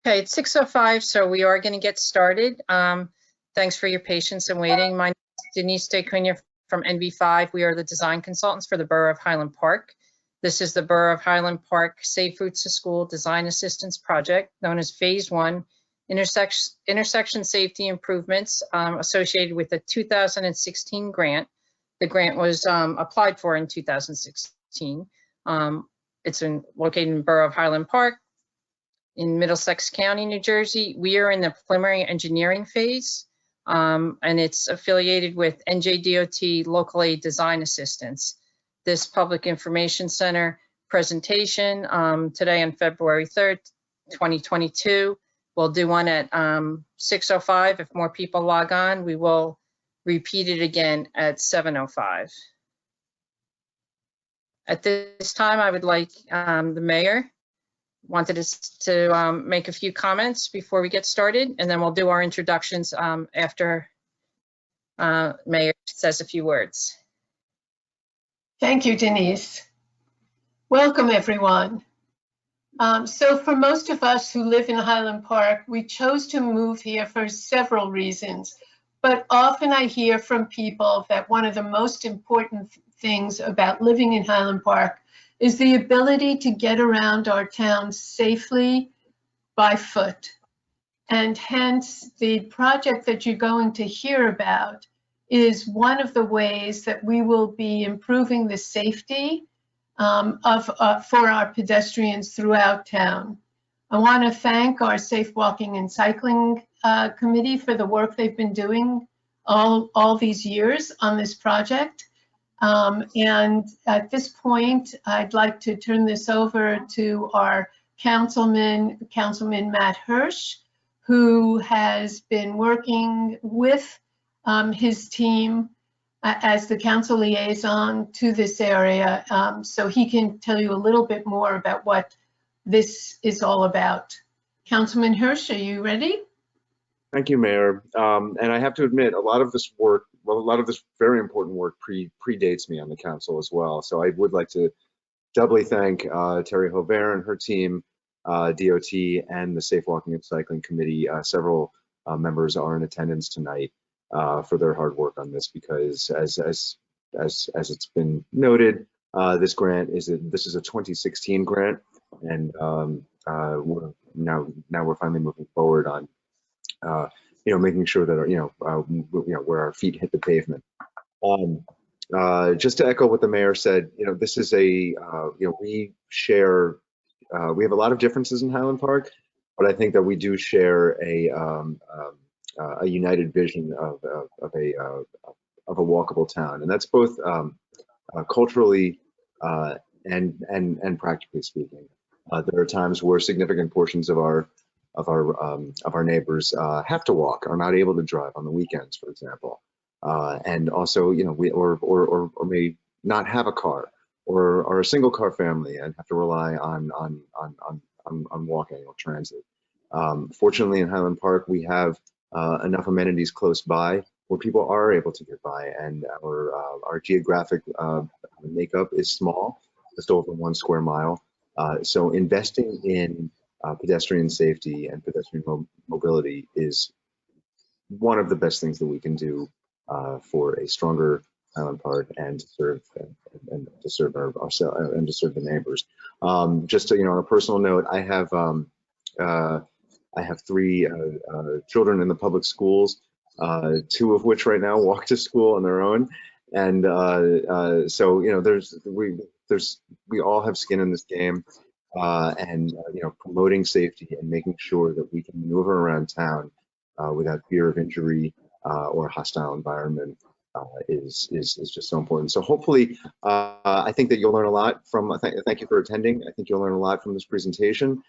Okay, it's 6:05, so we are going to get started. Thanks for your patience and waiting. My name is Denise DeCunha from NV5. We are the design consultants for the Borough of Highland Park. This is the Borough of Highland Park Safe Routes to School Design Assistance Project, known as Phase 1, intersection safety improvements associated with the 2016 grant. The grant was applied for in 2016. It's located in Borough of Highland Park, in Middlesex County, New Jersey. We are in the preliminary engineering phase, and it's affiliated with NJDOT Local Aid Design Assistance. This Public Information Center presentation today on February 3rd, 2022. We'll do one at 6:05. If more people log on, we will repeat it again at 7:05. At this time, I would like the mayor wanted us to make a few comments before we get started, and then we'll do our introductions after Mayor says a few words. Thank you, Denise. Welcome, everyone. So for most of us who live in Highland Park, we chose to move here for several reasons, but often I hear from people that one of the most important things about living in Highland Park is the ability to get around our town safely by foot. And hence, the project that you're going to hear about is one of the ways that we will be improving the safety for our pedestrians throughout town. I want to thank our Safe Walking and Cycling Committee for the work they've been doing all these years on this project. And at this point, I'd like to turn this over to our Councilman Matt Hirsch, who has been working with his team as the council liaison to this area. So he can tell you a little bit more about what this is all about. Councilman Hirsch, are you ready? Thank you, Mayor. And I have to admit, a lot of this work, a lot of this very important work predates me on the council as well. So I would like to doubly thank Terry Hover and her team, DOT, and the Safe Walking and Cycling Committee. Several members are in attendance tonight for their hard work on this, because as it's been noted, this grant is this is a 2016 grant, and now we're finally moving forward on making sure that where our feet hit the pavement. Just to echo what the mayor said, this is a we share we have a lot of differences in Highland Park, but I think that we do share a united vision of a walkable town, and that's both culturally and practically speaking. There are times where significant portions of our neighbors have to walk, are not able to drive on the weekends, for example, and also we or may not have a car, or are a single car family and have to rely on walking or transit. Fortunately, in Highland Park, we have enough amenities close by where people are able to get by, and our geographic makeup is small, just over 1 square mile. So investing in pedestrian safety and pedestrian mobility is one of the best things that we can do for a stronger Highland Park, and to serve ourselves and to serve the neighbors. Just on a personal note, I have 3 children in the public schools, 2 of which right now walk to school on their own, and so we all have skin in this game. And promoting safety and making sure that we can maneuver around town without fear of injury or a hostile environment is just so important. So hopefully, I think that you'll learn a lot from. Thank you for attending. I think you'll learn a lot from this presentation.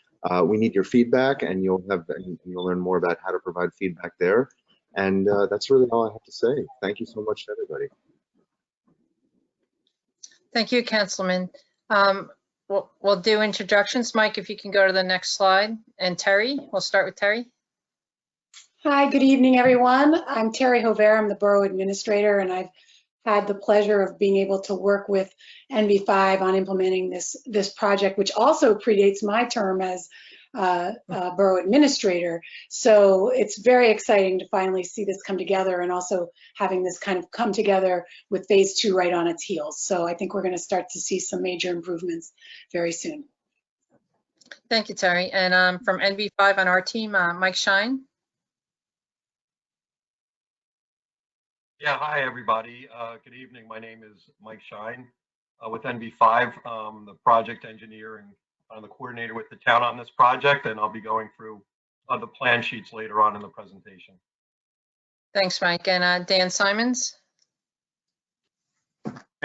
We need your feedback, and you'll learn more about how to provide feedback there. And that's really all I have to say. Thank you so much to everybody. Thank you, Councilman. We'll do introductions. Mike, if you can go to the next slide. And Terry, we'll start with Terry. Hi, good evening, everyone. I'm Terry Hover. I'm the Borough Administrator, and I've had the pleasure of being able to work with NV5 on implementing this project, which also predates my term as borough administrator. So it's very exciting to finally see this come together, and also having this kind of come together with phase 2 right on its heels. So I think we're going to start to see some major improvements very soon. Thank you, Terry. And from NV5 on our team, Mike Shine. Yeah, hi, everybody. Good evening. My name is Mike Shine with NV5, the project engineer and the coordinator with the town on this project, and I'll be going through the plan sheets later on in the presentation. Thanks, Mike. And Dan Simons.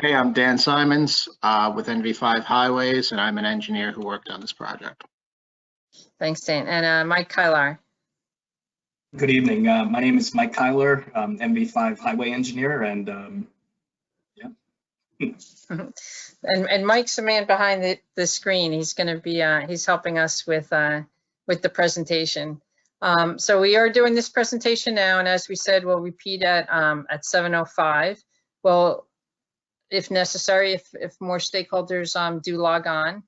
Hey, I'm Dan Simons with NV5 Highways, and I'm an engineer who worked on this project. Thanks, Dan. And Mike Kylar. Good evening. My name is Mike Kyler, NV5 Highway Engineer, and And Mike's the man behind the screen. He's going to be, he's helping us with the presentation. So we are doing this presentation now, and as we said, we'll repeat at 7:05. Well, if necessary, if more stakeholders do log on,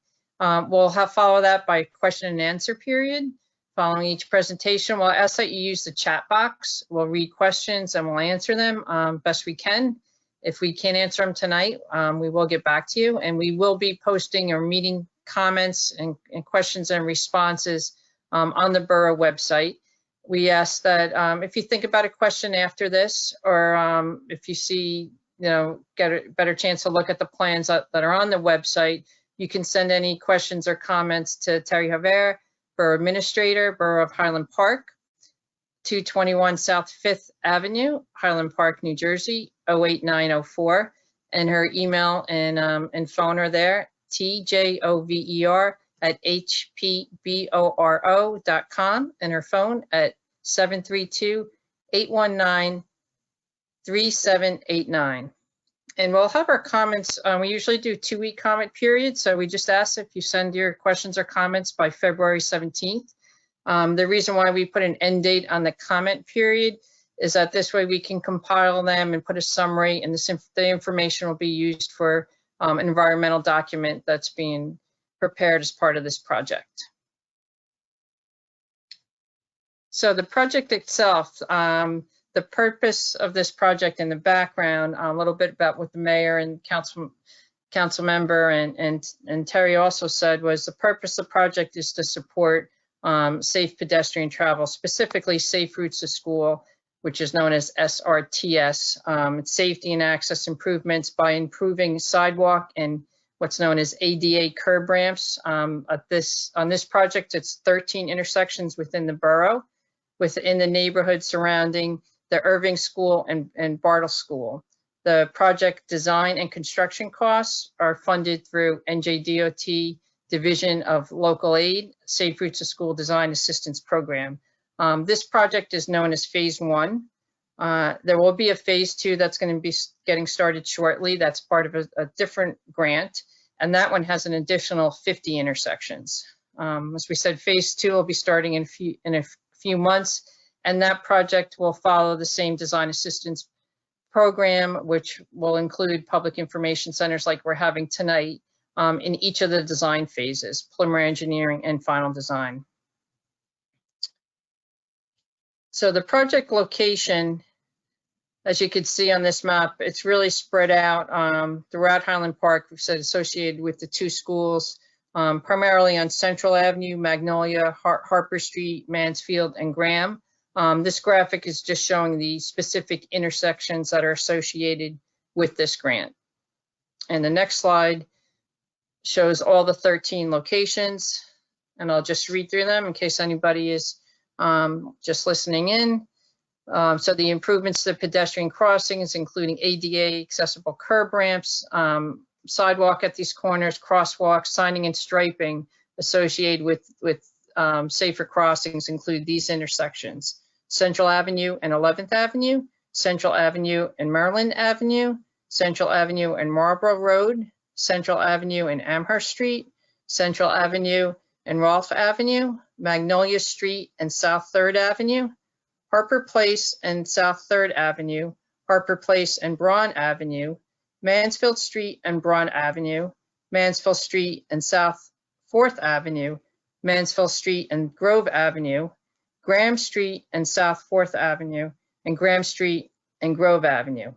we'll follow that by question and answer period. Following each presentation, we'll ask that you use the chat box. We'll read questions and we'll answer them best we can. If we can't answer them tonight, we will get back to you, and we will be posting our meeting comments and questions and responses on the borough website. We ask that if you think about a question after this, or if you see, get a better chance to look at the plans that are on the website, you can send any questions or comments to Terry Haver, Borough Administrator, Borough of Highland Park, 221 South 5th Avenue, Highland Park, New Jersey, 08904. And her email and phone are there, tjover@hpboro.com, and her phone at 732-819-3789. And we'll have our comments, we usually do 2-week comment period, so we just ask if you send your questions or comments by February 17th. The reason why we put an end date on the comment period is that this way we can compile them and put a summary, and the information will be used for an environmental document that's being prepared as part of this project. So the project itself, the purpose of this project in the background, a little bit about what the mayor and council member and Terry also said, was the purpose of the project is to support safe pedestrian travel, specifically safe routes to school, which is known as SRTS. It's safety and access improvements by improving sidewalk and what's known as ADA curb ramps. On this project, it's 13 intersections within the borough, within the neighborhood surrounding the Irving School and Bartle School. The project design and construction costs are funded through NJDOT Division of Local Aid, Safe Routes to School Design Assistance Program. This project is known as Phase 1. There will be a Phase 2 that's going to be getting started shortly. That's part of a different grant, and that one has an additional 50 intersections. As we said, Phase 2 will be starting in a few months, and that project will follow the same design assistance program, which will include public information centers like we're having tonight in each of the design phases, preliminary engineering and final design. So the project location, as you can see on this map, it's really spread out throughout Highland Park. We've said associated with the 2 schools, primarily on Central Avenue, Magnolia, Harper Street, Mansfield, and Graham. This graphic is just showing the specific intersections that are associated with this grant. And the next slide shows all the 13 locations, and I'll just read through them in case anybody is just listening in. So the improvements to the pedestrian crossings, including ADA accessible curb ramps, sidewalk at these corners, crosswalks, signing and striping associated with safer crossings include these intersections: Central Avenue and 11th Avenue, Central Avenue and Maryland Avenue, Central Avenue and Marlborough Road, Central Avenue and Amherst Street, Central Avenue and Rolfe Avenue, Magnolia Street and South 3rd Avenue, Harper Place and South 3rd Avenue, Harper Place and Braun Avenue, Mansfield Street and Braun Avenue, Mansfield Street and South 4th Avenue, Mansfield Street and Grove Avenue, Graham Street and South 4th Avenue, and Graham Street and Grove Avenue.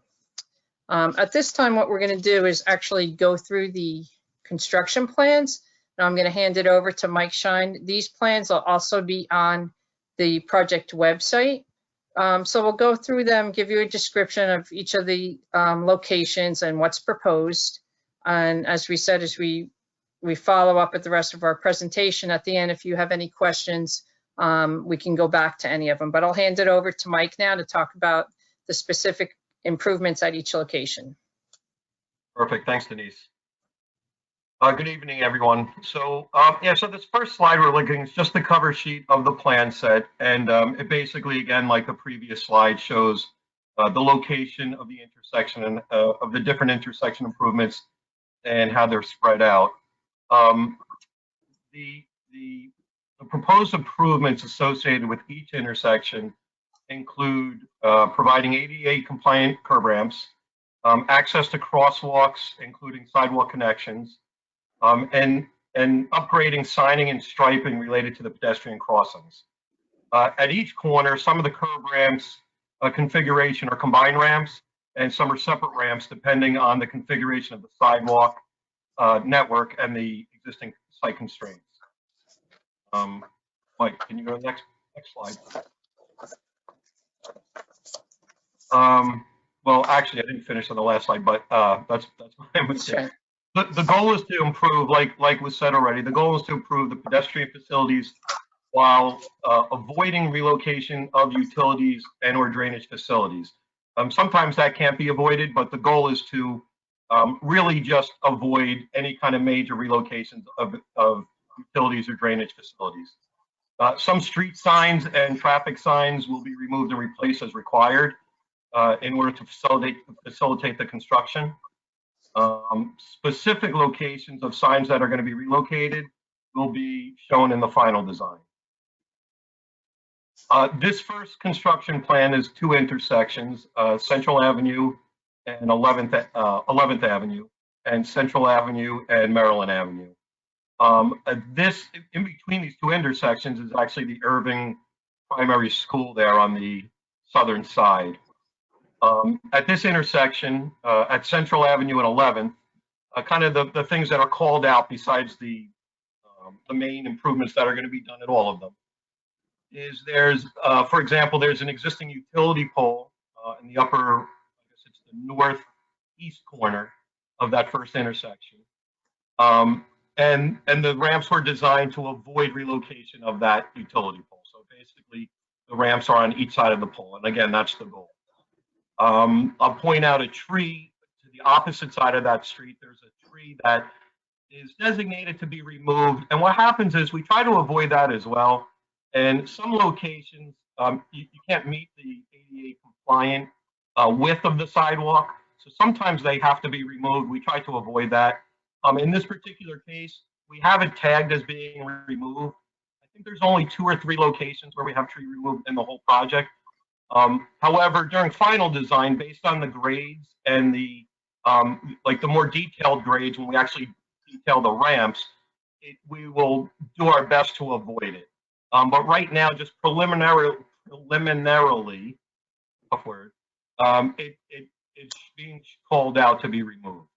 At this time, what we're going to do is actually go through the construction plans. Now I'm going to hand it over to Mike Shine. These plans will also be on the project website. So we'll go through them, give you a description of each of the locations and what's proposed. And as we said, as we follow up with the rest of our presentation at the end, if you have any questions, we can go back to any of them. But I'll hand it over to Mike now to talk about the specific improvements at each location. Perfect. Thanks, Denise. Good evening, everyone. So, so this first slide we're looking is just the cover sheet of the plan set. And it basically, again, like the previous slide, shows the location of the intersection and of the different intersection improvements and how they're spread out. The proposed improvements associated with each intersection include providing ADA compliant curb ramps, access to crosswalks, including sidewalk connections, and upgrading signing and striping related to the pedestrian crossings. At each corner, some of the curb ramps configuration are combined ramps, and some are separate ramps depending on the configuration of the sidewalk network and the existing site constraints. Mike, can you go to the next slide? Well, actually, I didn't finish on the last slide, but that's my mistake. The goal is to improve, like was said already, the goal is to improve the pedestrian facilities while avoiding relocation of utilities and or drainage facilities. Sometimes that can't be avoided, but the goal is to really just avoid any kind of major relocations of utilities or drainage facilities. Some street signs and traffic signs will be removed and replaced as required in order to facilitate the construction. Specific locations of signs that are going to be relocated will be shown in the final design. This first construction plan is 2 intersections, Central Avenue and 11th Avenue, and Central Avenue and Maryland Avenue. This, in between these 2 intersections, is actually the Irving Primary School there on the southern side. At this intersection, at Central Avenue and 11th, kind of the things that are called out besides the main improvements that are going to be done at all of them is there's, for example, there's an existing utility pole in the upper, I guess it's the northeast corner of that first intersection. And the ramps were designed to avoid relocation of that utility pole. So basically, the ramps are on each side of the pole. And again, that's the goal. I'll point out a tree to the opposite side of that street. There's a tree that is designated to be removed. And what happens is we try to avoid that as well. And some locations, you can't meet the ADA compliant width of the sidewalk. So sometimes they have to be removed. We try to avoid that. In this particular case, we have it tagged as being removed. I think there's only 2 or 3 locations where we have tree removed in the whole project. However, during final design, based on the grades and the like the more detailed grades, when we actually detail the ramps, we will do our best to avoid it. But right now, just preliminarily, it's being called out to be removed.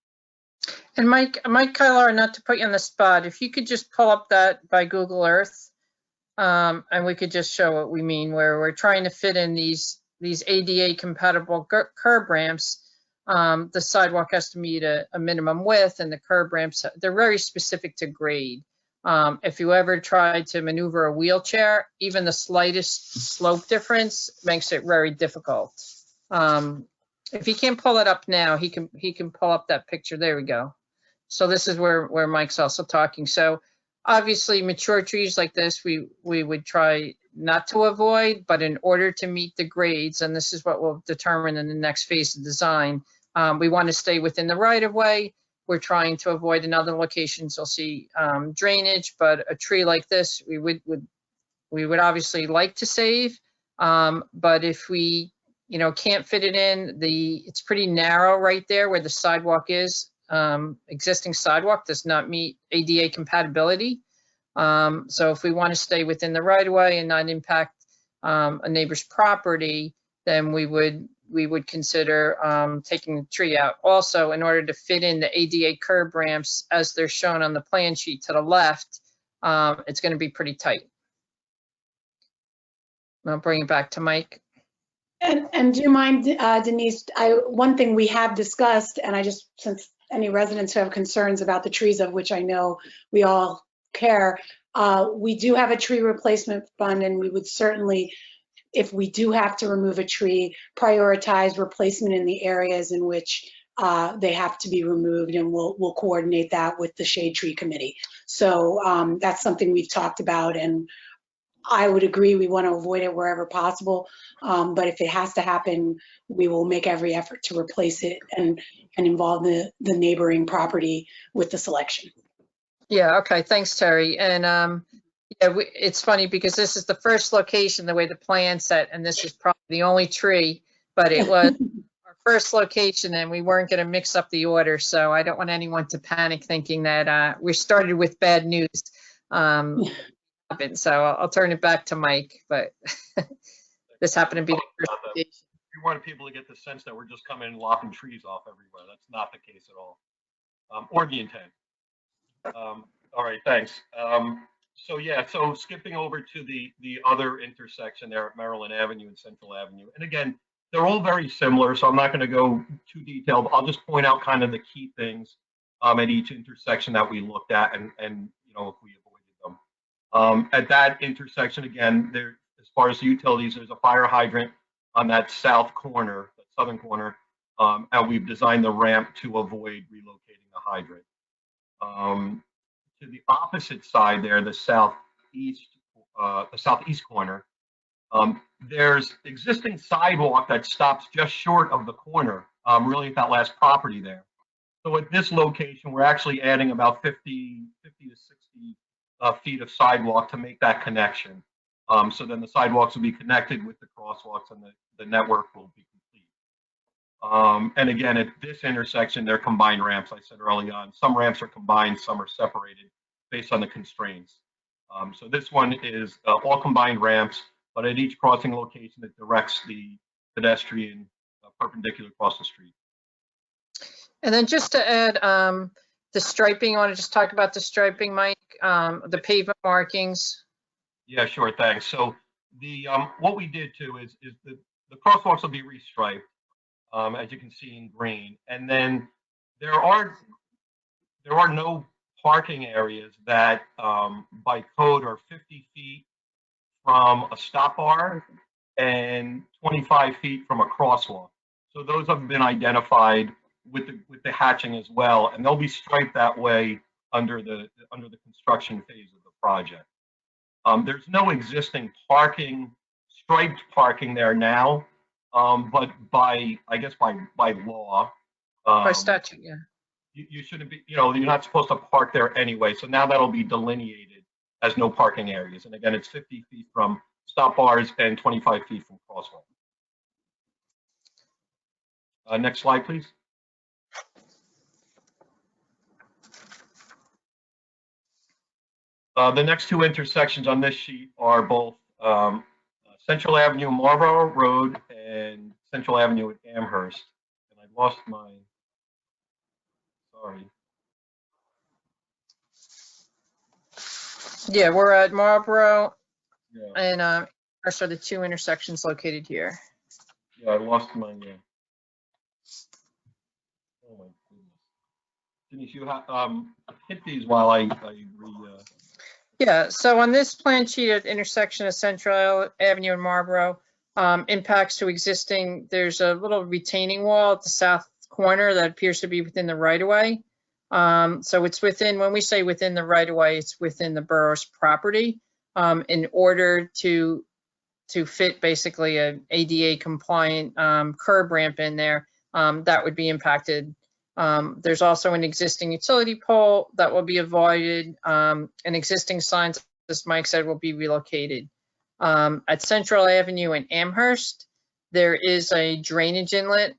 And Mike Kylar, not to put you on the spot, if you could just pull up that by Google Earth, and we could just show what we mean, where we're trying to fit in these ADA compatible curb ramps. The sidewalk has to meet a minimum width, and the curb ramps, they're very specific to grade. If you ever try to maneuver a wheelchair, even the slightest slope difference makes it very difficult. If he can't pull it up now, he can pull up that picture. There we go. So this is where Mike's also talking. So obviously mature trees like this, we would try not to avoid, but in order to meet the grades, and this is what we'll determine in the next phase of design, we want to stay within the right of way. We're trying to avoid in other locations, you'll see drainage, but a tree like this, we would obviously like to save. But if we, can't fit it in, it's pretty narrow right there where the sidewalk is. Existing sidewalk does not meet ADA compatibility. So if we want to stay within the right of way and not impact a neighbor's property, then we would consider taking the tree out. Also, in order to fit in the ADA curb ramps as they're shown on the plan sheet to the left, it's going to be pretty tight. I'll bring it back to Mike. And do you mind, Denise, one thing we have discussed, and I just, since any residents who have concerns about the trees, of which I know we all care, we do have a tree replacement fund, and we would certainly, if we do have to remove a tree, prioritize replacement in the areas in which they have to be removed, and we'll coordinate that with the Shade Tree Committee. So that's something we've talked about, and I would agree we want to avoid it wherever possible, but if it has to happen, we will make every effort to replace it and involve the neighboring property with the selection. Yeah, okay, thanks, Terry. And yeah, it's funny because this is the first location, the way the plan set, and this is probably the only tree, but it was our first location and we weren't going to mix up the order. So I don't want anyone to panic thinking that we started with bad news. So I'll turn it back to Mike, but this happened to be the first location. We want people to get the sense that we're just coming and lopping trees off everywhere. That's not the case at all, or the intent. All right, thanks. So yeah, so skipping over to the other intersection there at Maryland Avenue and Central Avenue. And again, they're all very similar, so I'm not going to go too detailed. I'll just point out kind of the key things at each intersection that we looked at, and you know, if we avoided them. At that intersection, again, there, as far as the utilities, there's a fire hydrant on that south corner, that southern corner, and we've designed the ramp to avoid relocating the hydrant. To the opposite side there, the southeast corner, there's existing sidewalk that stops just short of the corner, really at that last property there. So at this location, we're actually adding about 50 to 60 feet of sidewalk to make that connection. So then the sidewalks will be connected with the crosswalks and the network will be complete. And again, at this intersection, they're combined ramps. I said early on, some ramps are combined, some are separated based on the constraints. So this one is all combined ramps, but at each crossing location, it directs the pedestrian perpendicular across the street. And then just to add the striping, I want to just talk about the striping, Mike, the pavement markings. Yeah, sure, thanks. So the what we did too is the crosswalks will be restriped, as you can see in green, and then there are no parking areas that by code are 50 feet from a stop bar and 25 feet from a crosswalk. So those have been identified with the hatching as well, and they'll be striped that way under the construction phase of the project. There's no existing striped parking there now, but by law, By statute, yeah. you shouldn't be, you know, you're not supposed to park there anyway. So now that'll be delineated as no parking areas. And again, it's 50 feet from stop bars and 25 feet from crosswalk. Next slide, please. The next two intersections on this sheet are both Central Avenue, Marlborough Road, and Central Avenue at Amherst. And I lost my, sorry. Yeah, we're at Marlborough Yeah, and Amherst are the two intersections located here. yeah, I lost my, oh my goodness. Denise, you hit these while I Yeah, so on this plan sheet at intersection of Central Avenue and Marlborough, impacts to existing, there's a little retaining wall at the south corner that appears to be within the right of way. So it's within, when we say within the right of way, it's within the borough's property. In order to fit basically an ADA compliant curb ramp in there, that would be impacted. There's also an existing utility pole that will be avoided, and existing signs, as Mike said, will be relocated. At Central Avenue in Amherst, there is a drainage inlet.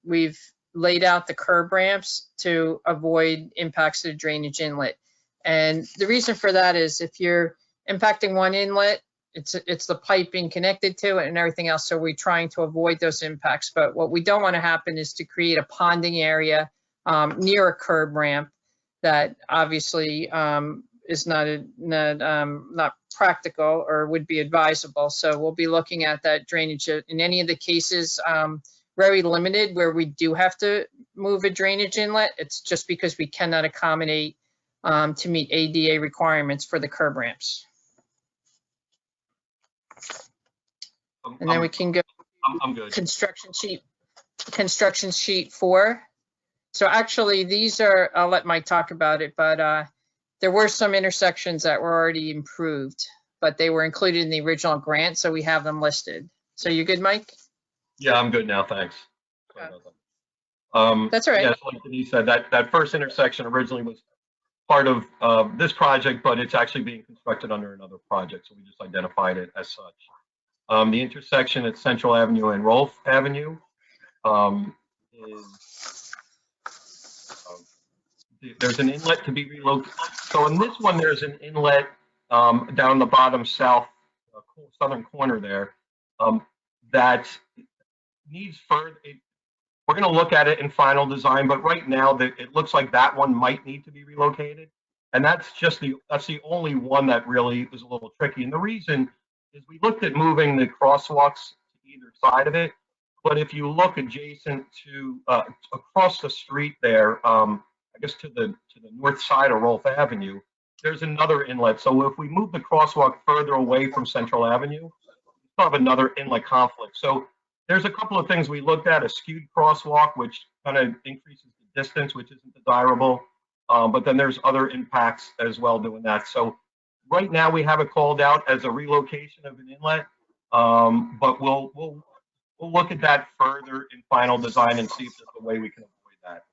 We've laid out the curb ramps to avoid impacts to the drainage inlet. And the reason for that is if you're impacting one inlet, it's the piping connected to it and everything else. So we're trying to avoid those impacts. But what we don't want to happen is to create a ponding area near a curb ramp that obviously is not practical or would be advisable. So we'll be looking at that drainage in any of the cases. Very limited where we do have to move a drainage inlet. It's just because we cannot accommodate to meet ADA requirements for the curb ramps. And then we can go I'm good. construction sheet 4. So actually these are, I'll let Mike talk about it, but there were some intersections that were already improved, but they were included in the original grant, so we have them listed. So you good, Mike? Yeah, I'm good now, thanks. Sorry Okay. about that. That's all right. Yes, like Denise said, that first intersection originally was part of this project, but it's actually being constructed under another project, so we just identified it as such. The intersection at Central Avenue and Rolfe Avenue there's an inlet to be relocated. So in this one, there's an inlet down the bottom southern corner there that needs further. We're going to look at it in final design, but right now it looks like that one might need to be relocated, and that's the only one that really is a little tricky. And the reason is we looked at moving the crosswalks to either side of it, but if you look adjacent to across the street there, I guess to the north side of Rolfe Avenue, there's another inlet. So if we move the crosswalk further away from Central Avenue, we still have another inlet conflict. So there's a couple of things we looked at: a skewed crosswalk, which kind of increases the distance, which isn't desirable. But then there's other impacts as well doing that. So right now we have it called out as a relocation of an inlet, but we'll look at that further in final design and see if there's a way we can avoid that.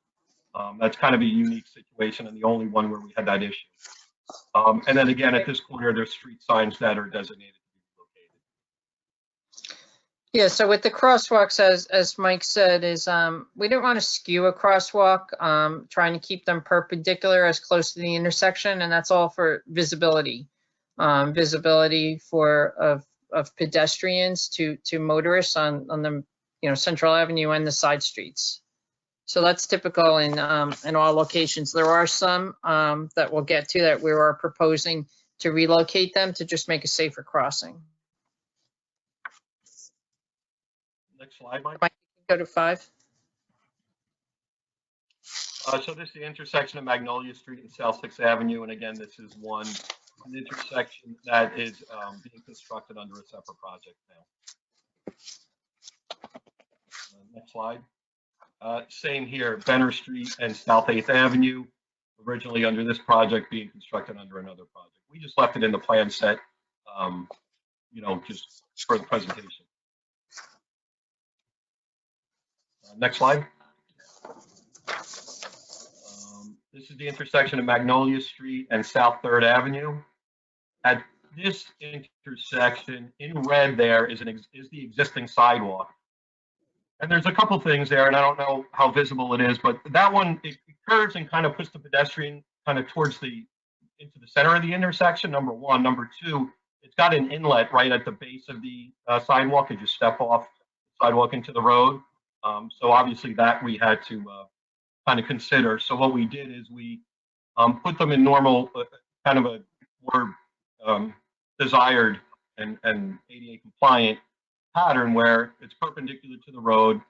That's kind of a unique situation and the only one where we had that issue. And then again, at this corner, there's street signs that are designated to be relocated. Yeah, so with the crosswalks, as Mike said, is we don't want to skew a crosswalk, trying to keep them perpendicular as close to the intersection, and that's all for visibility. Visibility of pedestrians to motorists on the Central Avenue and the side streets. So that's typical in all locations. There are some that we'll get to that we are proposing to relocate them to just make a safer crossing. Next slide, Mike. Mike, go to 5. So this is the intersection of Magnolia Street and South 6th Avenue. And again, this is an intersection that is being constructed under a separate project now. Next slide. Same here, Benner Street and South 8th Avenue, originally under this project being constructed under another project. We just left it in the plan set, just for the presentation. Next slide. This is the intersection of Magnolia Street and South 3rd Avenue. At this intersection, in red there is the existing sidewalk. And there's a couple things there, and I don't know how visible it is, but that one, it curves and kind of puts the pedestrian kind of into the center of the intersection, number one. Number two, it's got an inlet right at the base of the sidewalk as you step off the sidewalk into the road. So obviously that we had to kind of consider. So what we did is we put them in normal, kind of a more desired and ADA compliant pattern where it's perpendicular to the road.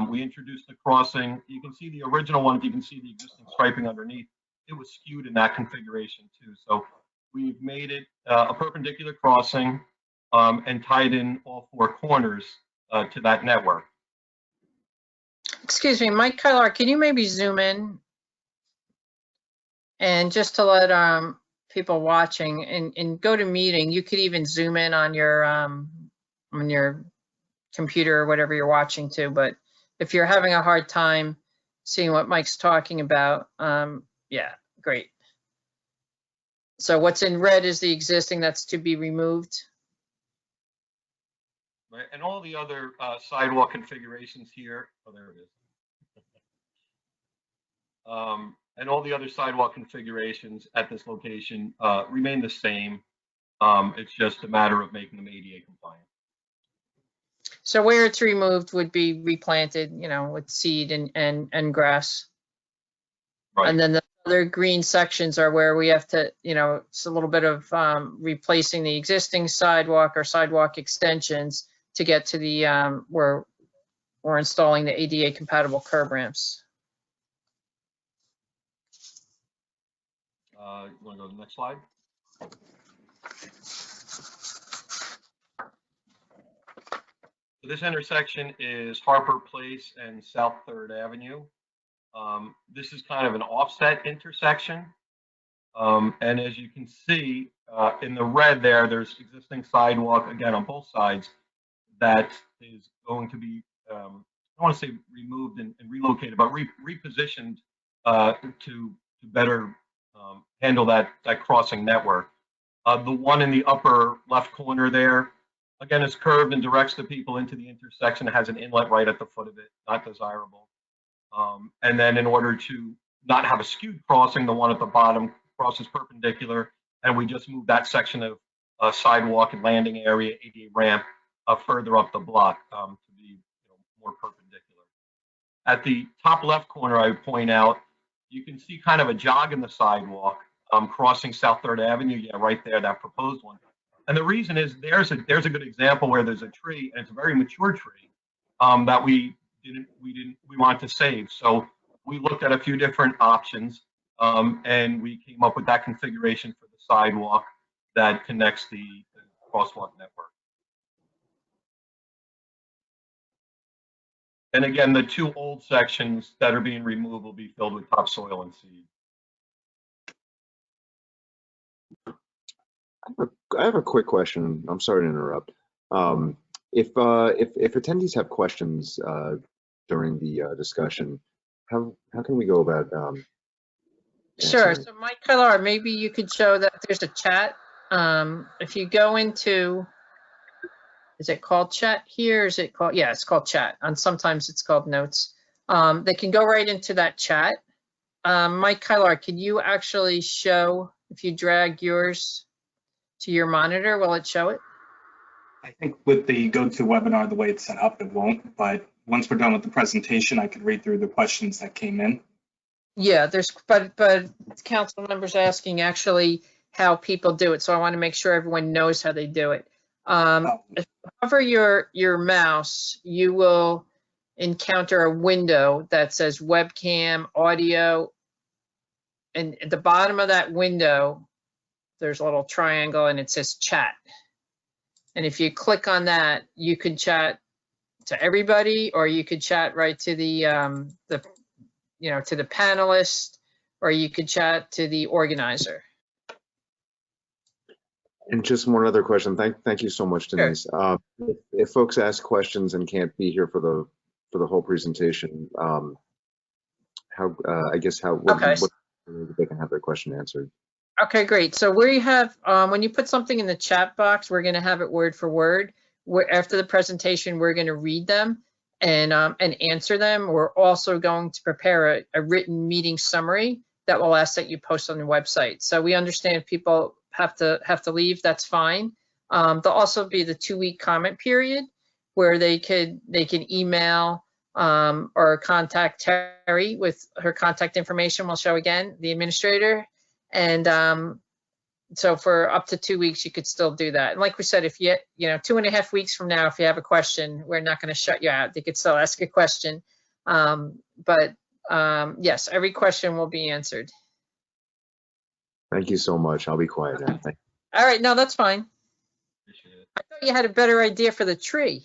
We introduced the crossing. You can see the original one, if you can see the existing striping underneath, it was skewed in that configuration too. So we've made it a perpendicular crossing and tied in all 4 corners to that network. Excuse me, Mike Kylar, can you maybe zoom in? And just to let people watching and go to meeting, you could even zoom in on your computer or whatever you're watching to. But if you're having a hard time seeing what Mike's talking about, yeah, great. So what's in red is the existing that's to be removed. Right, and all the other sidewalk configurations here, oh, there it is. And all the other sidewalk configurations at this location remain the same. It's just a matter of making them ADA compliant. So where it's removed would be replanted, you know, with seed and grass. Right. And then the other green sections are where we have to, you know, it's a little bit of replacing the existing sidewalk or sidewalk extensions to get to the, where we're installing the ADA compatible curb ramps. You want to go to the next slide? So this intersection is Harper Place and South 3rd Avenue. This is kind of an offset intersection. And as you can see in the red there, there's existing sidewalk, again, on both sides that is going to be, I don't want to say removed and relocated, but repositioned to better handle that crossing network. The one in the upper left corner there, again, is curved and directs the people into the intersection. It has an inlet right at the foot of it, not desirable. And then in order to not have a skewed crossing, the one at the bottom crosses perpendicular, and we just moved that section of sidewalk and landing area, ADA ramp, further up the block to be more perpendicular. At the top left corner, I would point out, you can see kind of a jog in the sidewalk crossing South 3rd Avenue. Yeah, right there, that proposed one. And the reason is there's a good example where there's a tree, and it's a very mature tree that we want to save. So we looked at a few different options, and we came up with that configuration for the sidewalk that connects the crosswalk network. And again, the two old sections that are being removed will be filled with topsoil and seed. I have a quick question. I'm sorry to interrupt. If attendees have questions during the discussion, how can we go about Sure. answering? So Mike Kylar, maybe you could show that there's a chat. If you go into, is it called chat here? Is it called, yeah, it's called chat. And sometimes it's called notes. They can go right into that chat. Mike Kylar, can you actually show, if you drag yours to your monitor, will it show it? I think with the GoToWebinar, the way it's set up, it won't, but once we're done with the presentation, I could read through the questions that came in. Yeah, but council members asking actually how people do it. So I want to make sure everyone knows how they do it. If you hover your mouse, you will encounter a window that says webcam, audio, and at the bottom of that window, there's a little triangle and it says chat. And if you click on that, you can chat to everybody, or you could chat right to the to the panelist, or you could chat to the organizer. And just one other question. Thank you so much, Denise. Sure. If folks ask questions and can't be here for the whole presentation, what they can have their question answered. Okay, great. So we have, when you put something in the chat box, we're going to have it word for word. After the presentation, we're going to read them and answer them. We're also going to prepare a written meeting summary that we'll ask that you post on the website. So we understand if people have to leave, that's fine. There'll also be the 2-week comment period where they can email or contact Terry with her contact information. We'll show again, the administrator. And so for up to 2 weeks, you could still do that. And like we said, if 2.5 weeks from now, if you have a question, we're not going to shut you out. You could still ask a question. Yes, every question will be answered. Thank you so much. I'll be quiet now. Thank you. All right, no, that's fine. Appreciate it. I thought you had a better idea for the tree.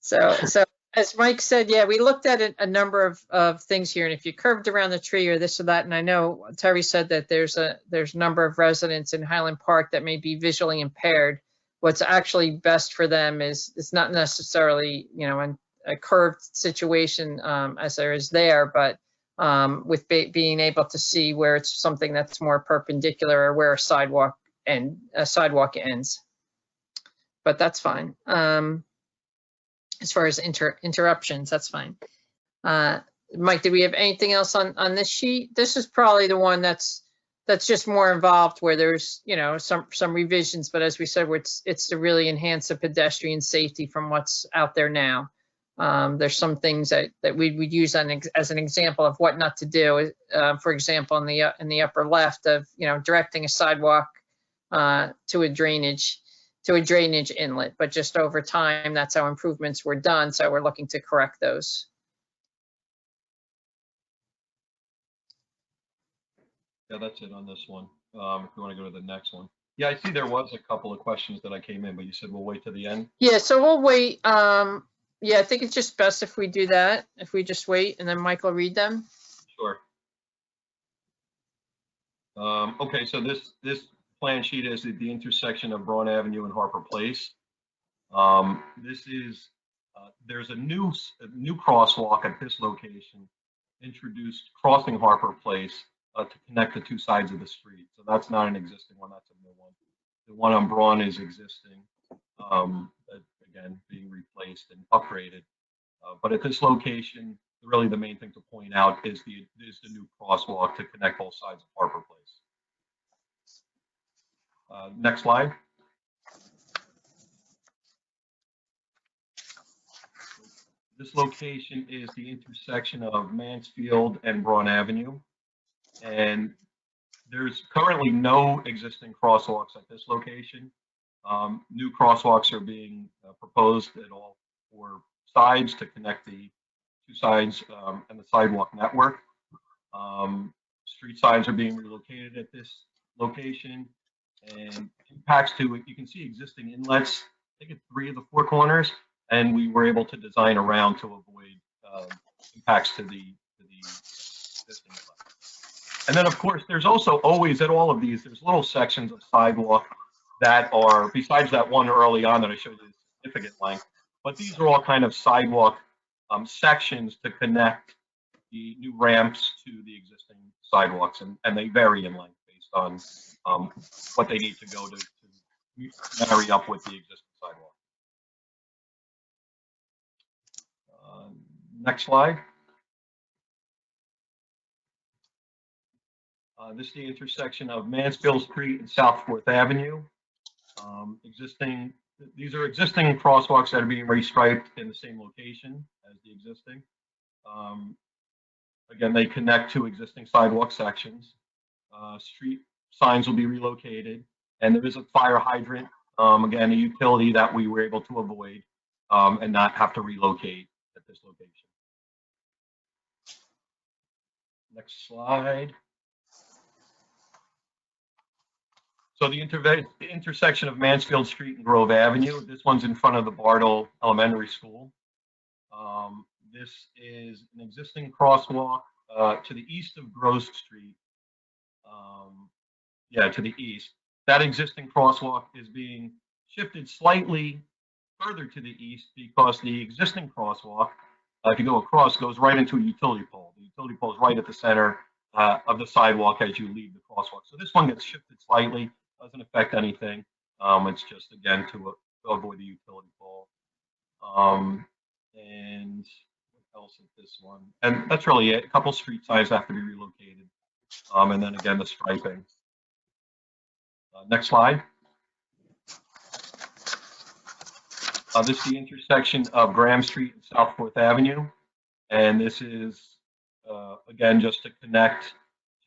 So as Mike said, yeah, we looked at a number of things here, and if you curved around the tree or this or that, and I know Terry said that there's a number of residents in Highland Park that may be visually impaired. What's actually best for them is not necessarily, in a curved situation as there is there, but with being able to see where it's something that's more perpendicular or where a sidewalk ends. But that's fine. As far as interruptions, that's fine. Mike, did we have anything else on this sheet? This is probably the one that's just more involved, where there's, you know, some revisions, but as we said, it's to really enhance the pedestrian safety from what's out there now. There's some things that we would use as an example of what not to do. For example, in the upper left of, you know, directing a sidewalk to a drainage inlet, but just over time, that's how improvements were done. So we're looking to correct those. Yeah, that's it on this one. If you want to go to the next one. Yeah, I see there was a couple of questions that I came in, but you said we'll wait to the end. Yeah, so we'll wait. Yeah, I think it's just best if we do that, if we just wait and then Mike will read them. Sure. Okay, so this plan sheet is at the intersection of Braun Avenue and Harper Place. This is there's a new crosswalk at this location, introduced crossing Harper Place to connect the two sides of the street. So that's not an existing one, that's a new one. The one on Braun is existing, again, being replaced and upgraded. But at this location, really the main thing to point out is the new crosswalk to connect both sides of Harper Place. Next slide. This location is the intersection of Mansfield and Braun Avenue. And there's currently no existing crosswalks at this location. New crosswalks are being proposed at all four sides to connect the two sides and the sidewalk network. Street signs are being relocated at this location, and impacts to it. You can see existing inlets, I think at 3 of the 4 corners, and we were able to design around to avoid impacts to the existing inlet. And then, of course, there's also always at all of these, there's little sections of sidewalk that are, besides that one early on that I showed you the significant length, but these are all kind of sidewalk sections to connect the new ramps to the existing sidewalks, and they vary in length based on what they need to go to marry up with the existing sidewalk. Next slide. This is the intersection of Mansfield Street and South 4th Avenue. These are existing crosswalks that are being restriped in the same location as the existing. Again, they connect to existing sidewalk sections. Street signs will be relocated, and there is a fire hydrant, again, a utility that we were able to avoid and not have to relocate at this location. Next slide. So the intersection of Mansfield Street and Grove Avenue, this one's in front of the Bartle Elementary School. This is an existing crosswalk to the east of Grove Street. To the east. That existing crosswalk is being shifted slightly further to the east because the existing crosswalk, if you go across, goes right into a utility pole. The utility pole is right at the center of the sidewalk as you leave the crosswalk. So this one gets shifted slightly. Doesn't affect anything. It's just, again, to avoid the utility pole. And what else is this one? And that's really it. A couple street signs have to be relocated. And then again, the striping. Next slide. This is the intersection of Graham Street and South 4th Avenue. And this is, again, just to connect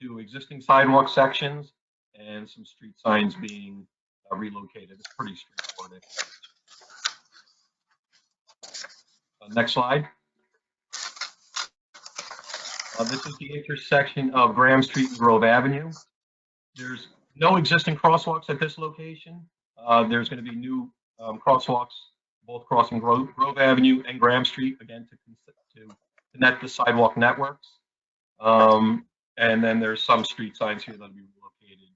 to existing sidewalk sections and some street signs being relocated. It's pretty straightforward. Next slide. This is the intersection of Graham Street and Grove Avenue. There's no existing crosswalks at this location. There's going to be new crosswalks, both crossing Grove Avenue and Graham Street, again, to connect the sidewalk networks. And then there's some street signs here that will be relocated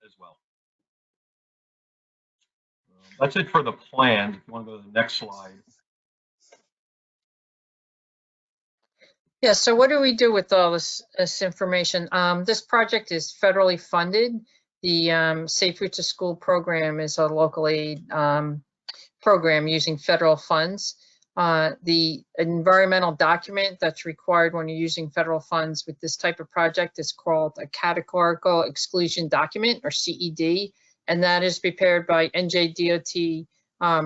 as well. That's it for the plans. If you want to go to the next slide. Yeah, so what do we do with all this information? This project is federally funded. The Safe Route to School program is a local aid program using federal funds. The environmental document that's required when you're using federal funds with this type of project is called a categorical exclusion document, or CED, and that is prepared by NJDOT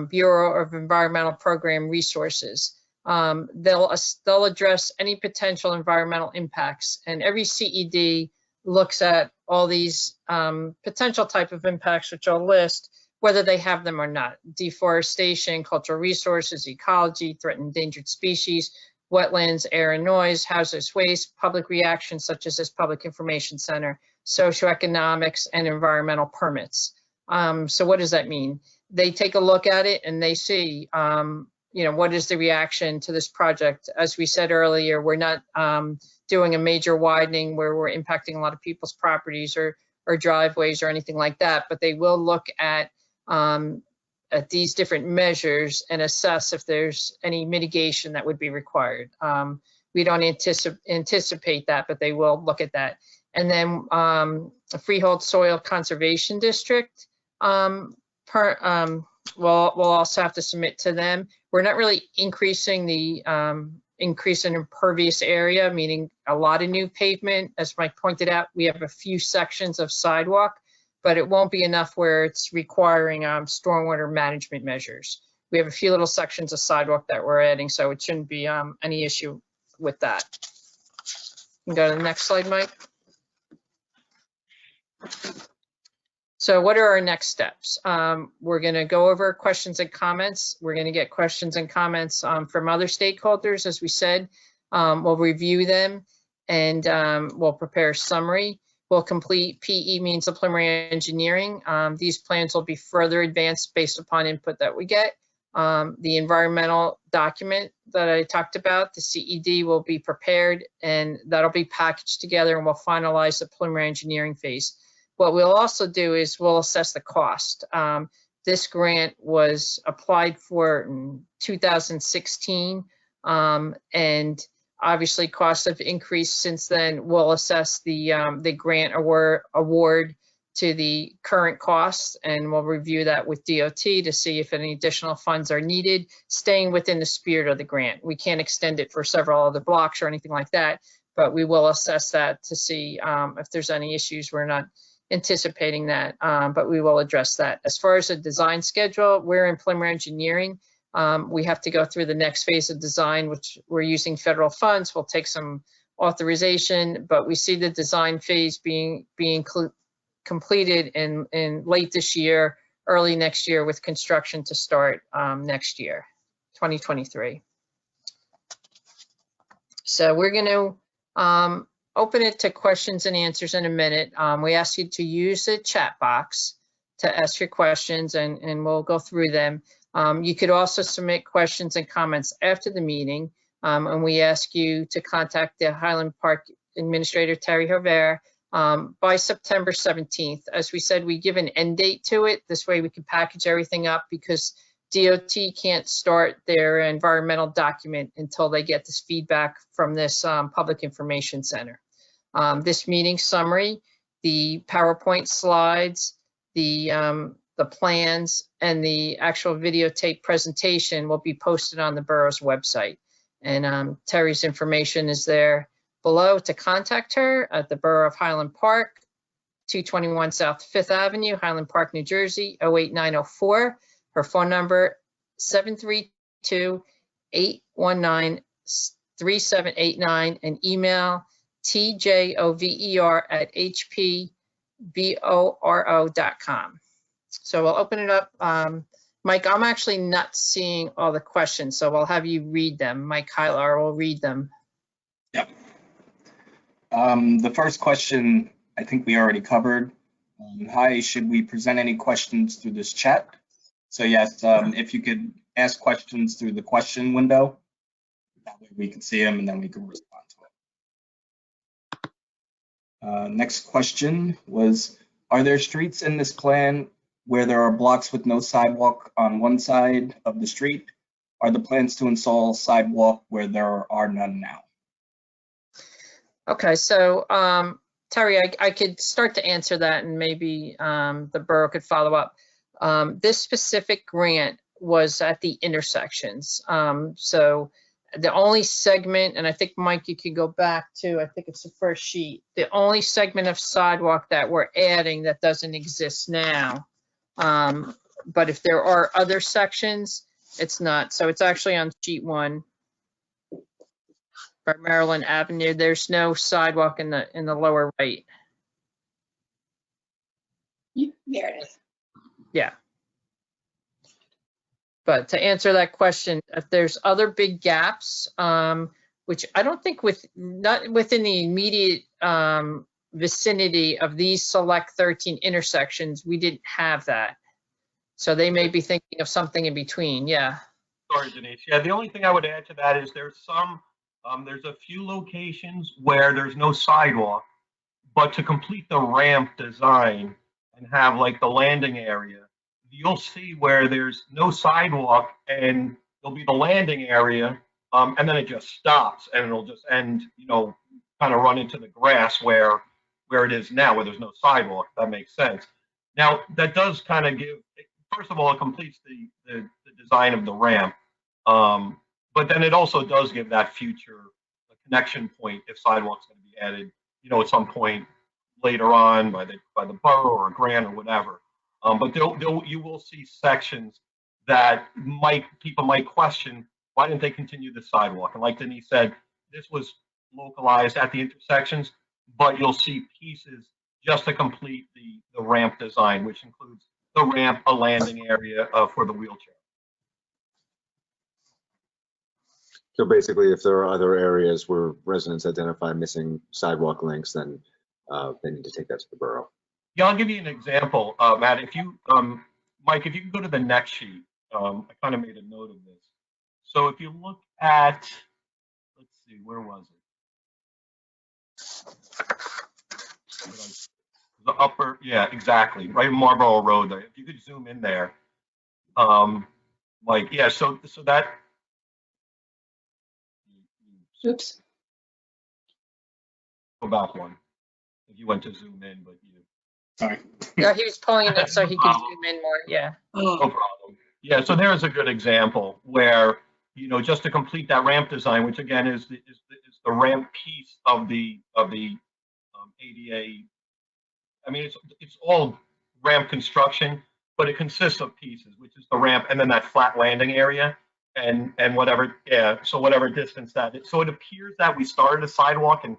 Bureau of Environmental Program Resources. They'll address any potential environmental impacts, and every CED looks at all these potential type of impacts, which I'll list, whether they have them or not: deforestation, cultural resources, ecology, threatened endangered species, wetlands, air and noise, hazardous waste, public reactions such as this public information center, socioeconomics, and environmental permits. So what does that mean? They take a look at it and they see, what is the reaction to this project? As we said earlier, we're not doing a major widening where we're impacting a lot of people's properties or driveways or anything like that, but they will look at these different measures and assess if there's any mitigation that would be required. We don't anticipate that, but they will look at that. And then a Freehold Soil Conservation District we'll also have to submit to them. We're not really increasing the increase in impervious area, meaning a lot of new pavement. As Mike pointed out, we have a few sections of sidewalk, but it won't be enough where it's requiring stormwater management measures. We have a few little sections of sidewalk that we're adding, so it shouldn't be any issue with that. You can go to the next slide, Mike. So what are our next steps? We're going to go over questions and comments. We're going to get questions and comments from other stakeholders, as we said. We'll review them and we'll prepare a summary. We'll complete PE, means of preliminary engineering. These plans will be further advanced based upon input that we get. The environmental document that I talked about, the CED, will be prepared and that'll be packaged together, and we'll finalize the preliminary engineering phase. What we'll also do is we'll assess the cost. This grant was applied for in 2016, and obviously costs have increased since then. We'll assess the grant award to the current costs, and we'll review that with DOT to see if any additional funds are needed, staying within the spirit of the grant. We can't extend it for several other blocks or anything like that, but we will assess that to see if there's any issues. We're not anticipating that, but we will address that. As far as the design schedule, we're in preliminary engineering. We have to go through the next phase of design, which we're using federal funds. We'll take some authorization, but we see the design phase being completed in late this year, early next year, with construction to start next year, 2023. So we're going to open it to questions and answers in a minute. We ask you to use the chat box to ask your questions, and we'll go through them. You could also submit questions and comments after the meeting, and we ask you to contact the Highland Park Administrator, Terry Hervera, by September 17th. As we said, we give an end date to it. This way we can package everything up, because DOT can't start their environmental document until they get this feedback from this public information center. This meeting summary, the PowerPoint slides, the plans, and the actual videotape presentation will be posted on the borough's website. And Terry's information is there below to contact her at the Borough of Highland Park, 221 South 5th Avenue, Highland Park, New Jersey, 08904. Her phone number, 732-819-3789, and email tjover@hpboro.com. So we'll open it up. Mike, I'm actually not seeing all the questions, so I'll have you read them. Mike Heilar will read them. Yep. The first question, I think we already covered. Hi, should we present any questions through this chat? So yes, if you could ask questions through the question window, that way we can see them and then we can respond to them. Next question was, are there streets in this plan where there are blocks with no sidewalk on one side of the street? Are the plans to install sidewalk where there are none now? Okay, so Terry, I could start to answer that, and maybe the borough could follow up. This specific grant was at the intersections. So the only segment, and I think, Mike, you could go back to, I think it's the first sheet, the only segment of sidewalk that we're adding that doesn't exist now. But if there are other sections, it's not. So it's actually on sheet 1. For Maryland Avenue, there's no sidewalk in the lower right. There it is. Yeah. But to answer that question, if there's other big gaps, which I don't think not within the immediate vicinity of these select 13 intersections, we didn't have that. So they may be thinking of something in between. Yeah. Sorry, Denise. Yeah, the only thing I would add to that is there's a few locations where there's no sidewalk, but to complete the ramp design and have like the landing area, you'll see where there's no sidewalk and there'll be the landing area, and then it just stops and it'll just end, kind of run into the grass where it is now, where there's no sidewalk. If that makes sense. Now, that does kind of give, first of all, it completes the design of the ramp, but then it also does give that future connection point if sidewalks going to be added, at some point later on by the borough or a grant or whatever. But you will see sections that people might question, why didn't they continue the sidewalk? And like Denise said, this was localized at the intersections, but you'll see pieces just to complete the ramp design, which includes the ramp, a landing area for the wheelchair. So basically, if there are other areas where residents identify missing sidewalk links, then they need to take that to the borough. Yeah, I'll give you an example, Matt. If you, Mike, if you can go to the next sheet, I kind of made a note of this. So if you look at, let's see, where was it? The upper, yeah, exactly, right in Marlborough Road there. If you could zoom in there, Mike, yeah. So that. Oops. Go back one. If you went to zoom in, but you. Sorry. Yeah, he was pulling it so he could zoom in more. Yeah. No problem. Yeah, so there is a good example where, just to complete that ramp design, which again is the ramp piece of the ADA. I mean, it's all ramp construction, but it consists of pieces, which is the ramp and then that flat landing area and whatever. Yeah, so whatever distance that is. So it appears that we started a sidewalk and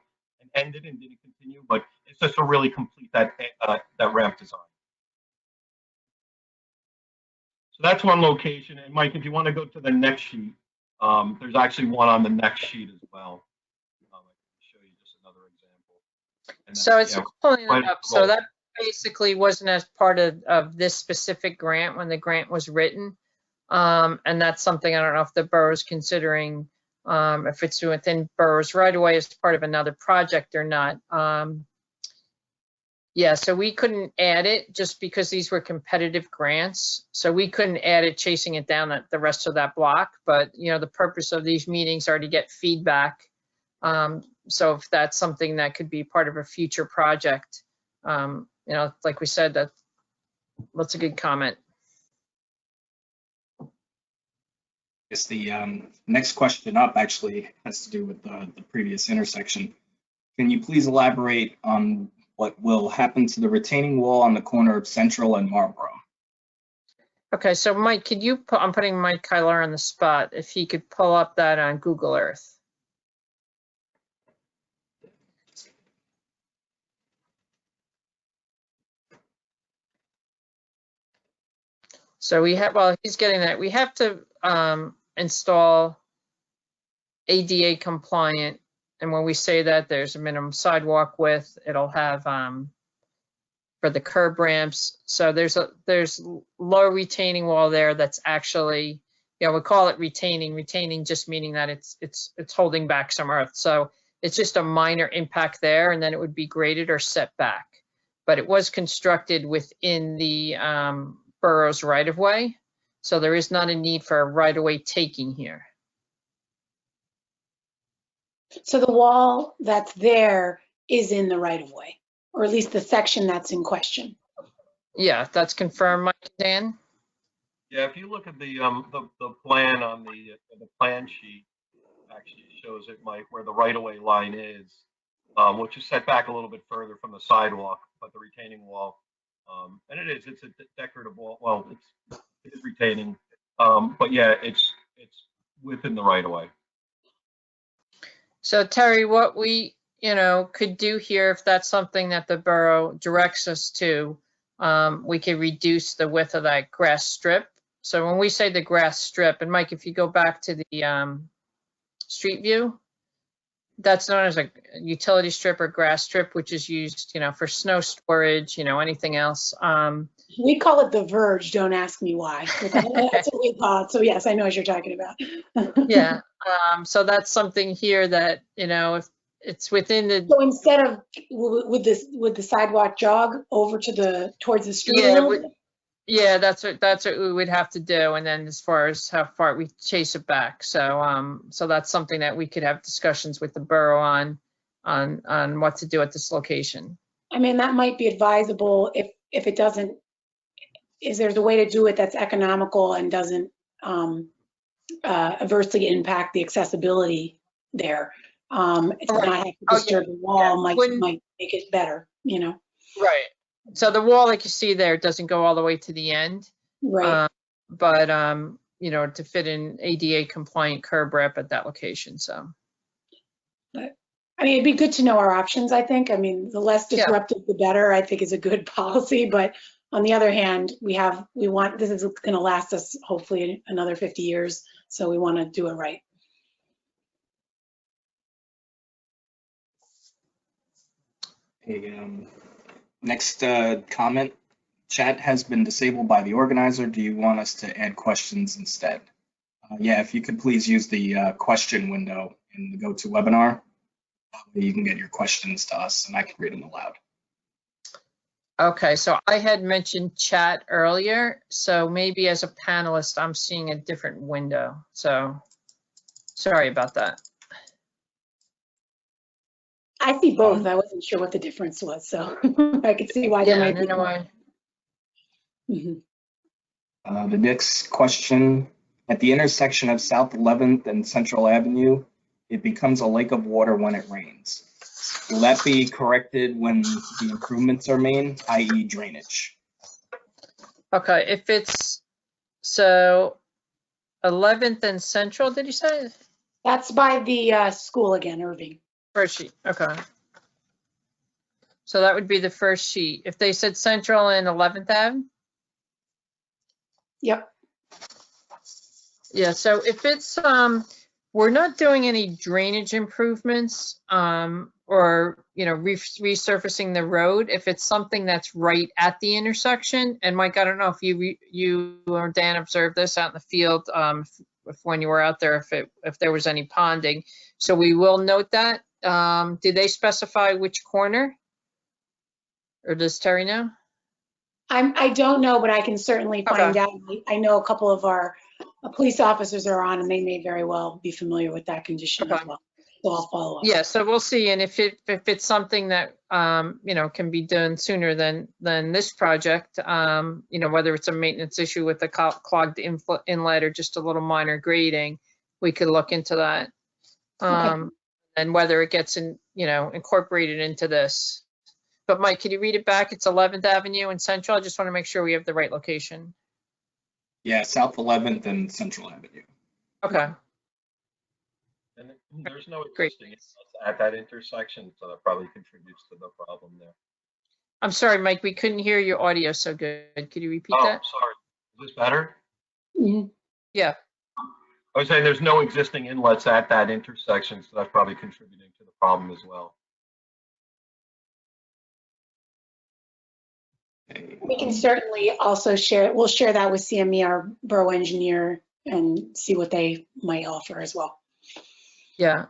ended and didn't continue, but it's just to really complete that ramp design. So that's one location. And Mike, if you want to go to the next sheet, there's actually one on the next sheet as well. I can show you just another example. So it's pulling it right up. So that basically wasn't as part of this specific grant when the grant was written. And that's something I don't know if the borough is considering, if it's within boroughs right away as part of another project or not. Yeah, so we couldn't add it just because these were competitive grants. So we couldn't add it, chasing it down the rest of that block. But, the purpose of these meetings are to get feedback. So if that's something that could be part of a future project, like we said, that's a good comment. Yes, the next question up actually has to do with the previous intersection. Can you please elaborate on what will happen to the retaining wall on the corner of Central and Marlborough? Okay, so Mike, could you I'm putting Mike Kyler on the spot, if he could pull up that on Google Earth. So while he's getting that, we have to install ADA compliant. And when we say that, there's a minimum sidewalk width. It'll have for the curb ramps. So there's low retaining wall there that's actually, we call it retaining just meaning that it's holding back some earth. So it's just a minor impact there, and then it would be graded or set back. But it was constructed within the borough's right of way. So there is not a need for a right of way taking here. So the wall that's there is in the right of way, or at least the section that's in question. Yeah, that's confirmed, Mike and Dan. Yeah, if you look at the plan on the plan sheet, actually shows it might where the right-of-way line is, which is set back a little bit further from the sidewalk, but the retaining wall, and it's a decorative wall. Well, it is retaining, but yeah, it's within the right-of-way. So Terry, what we, could do here, if that's something that the borough directs us to, we could reduce the width of that grass strip. So when we say the grass strip, and Mike, if you go back to the street view, that's known as a utility strip or grass strip, which is used, for snow storage, anything else. We call it the verge, don't ask me why. That's what we call it. So yes, I know what you're talking about. Yeah, so that's something here that, if it's within the, So instead of, would the sidewalk jog over to towards the street a Yeah, little bit? yeah, that's what we would have to do. And then as far as how far we chase it back. So, so that's something that we could have discussions with the borough on what to do at this location. I mean, that might be advisable if it doesn't, there's a way to do it that's economical and doesn't adversely impact the accessibility there. It's Right. not have to Oh, disturb the wall, yeah. might make it better, Right. So the wall, like you see there, doesn't go all the way to the end. Right. But, to fit in ADA compliant curb ramp at that location. So, I mean, it'd be good to know our options, I think. I mean, the less Yeah. disruptive, the better, I think is a good policy. But on the other hand, this is going to last us hopefully another 50 years. So we want to do it right. Next comment, chat has been disabled by the organizer. Do you want us to add questions instead? Yeah, if you could please use the question window in the GoToWebinar, you can get your questions to us and I can read them aloud. okay, so I had mentioned chat earlier, so maybe as a panelist, I'm seeing a different window. So sorry about that. I see both. I wasn't sure what the difference was, so I could see why there Yeah, might be. no, no, Mhm. The next question, at the intersection of South 11th and Central Avenue, it becomes a lake of water when it rains. Will that be corrected when the improvements are made, i.e. drainage? Okay, if it's, so 11th and Central, did you say? That's by the school again, Irving. First sheet, okay. So that would be the first sheet. If they said Central and 11th Ave? Yep. Yeah, so if it's, we're not doing any drainage improvements, or, resurfacing the road. If it's something that's right at the intersection, and Mike, I don't know if you or Dan observed this out in the field, if when you were out there, if there was any ponding. So we will note that. Did they specify which corner? Or does Terry know? I don't know, but I can certainly find Okay. out. I know a couple of our police officers are on, and they may very well be familiar with that condition as Okay. well. So I'll follow up. Yeah, so we'll see, and if it's something that, can be done sooner than this project, whether it's a maintenance issue with the clogged inlet or just a little minor grading, we could look into that. Okay. And whether it gets incorporated into this. But Mike, can you read it back? It's 11th Avenue and Central. I just want to make sure we have the right location. Yeah, South 11th and Central Avenue. Okay. And there's no Great. existing at that intersection, so that probably contributes to the problem there. I'm sorry, Mike, we couldn't hear your audio so good. Could you repeat Oh, that? sorry. Is this better? Mhm. Yeah. I was saying there's no existing inlets at that intersection, so that's probably contributing to the problem as well. We can certainly also we'll share that with CME, our borough engineer, and see what they might offer as well. Yeah.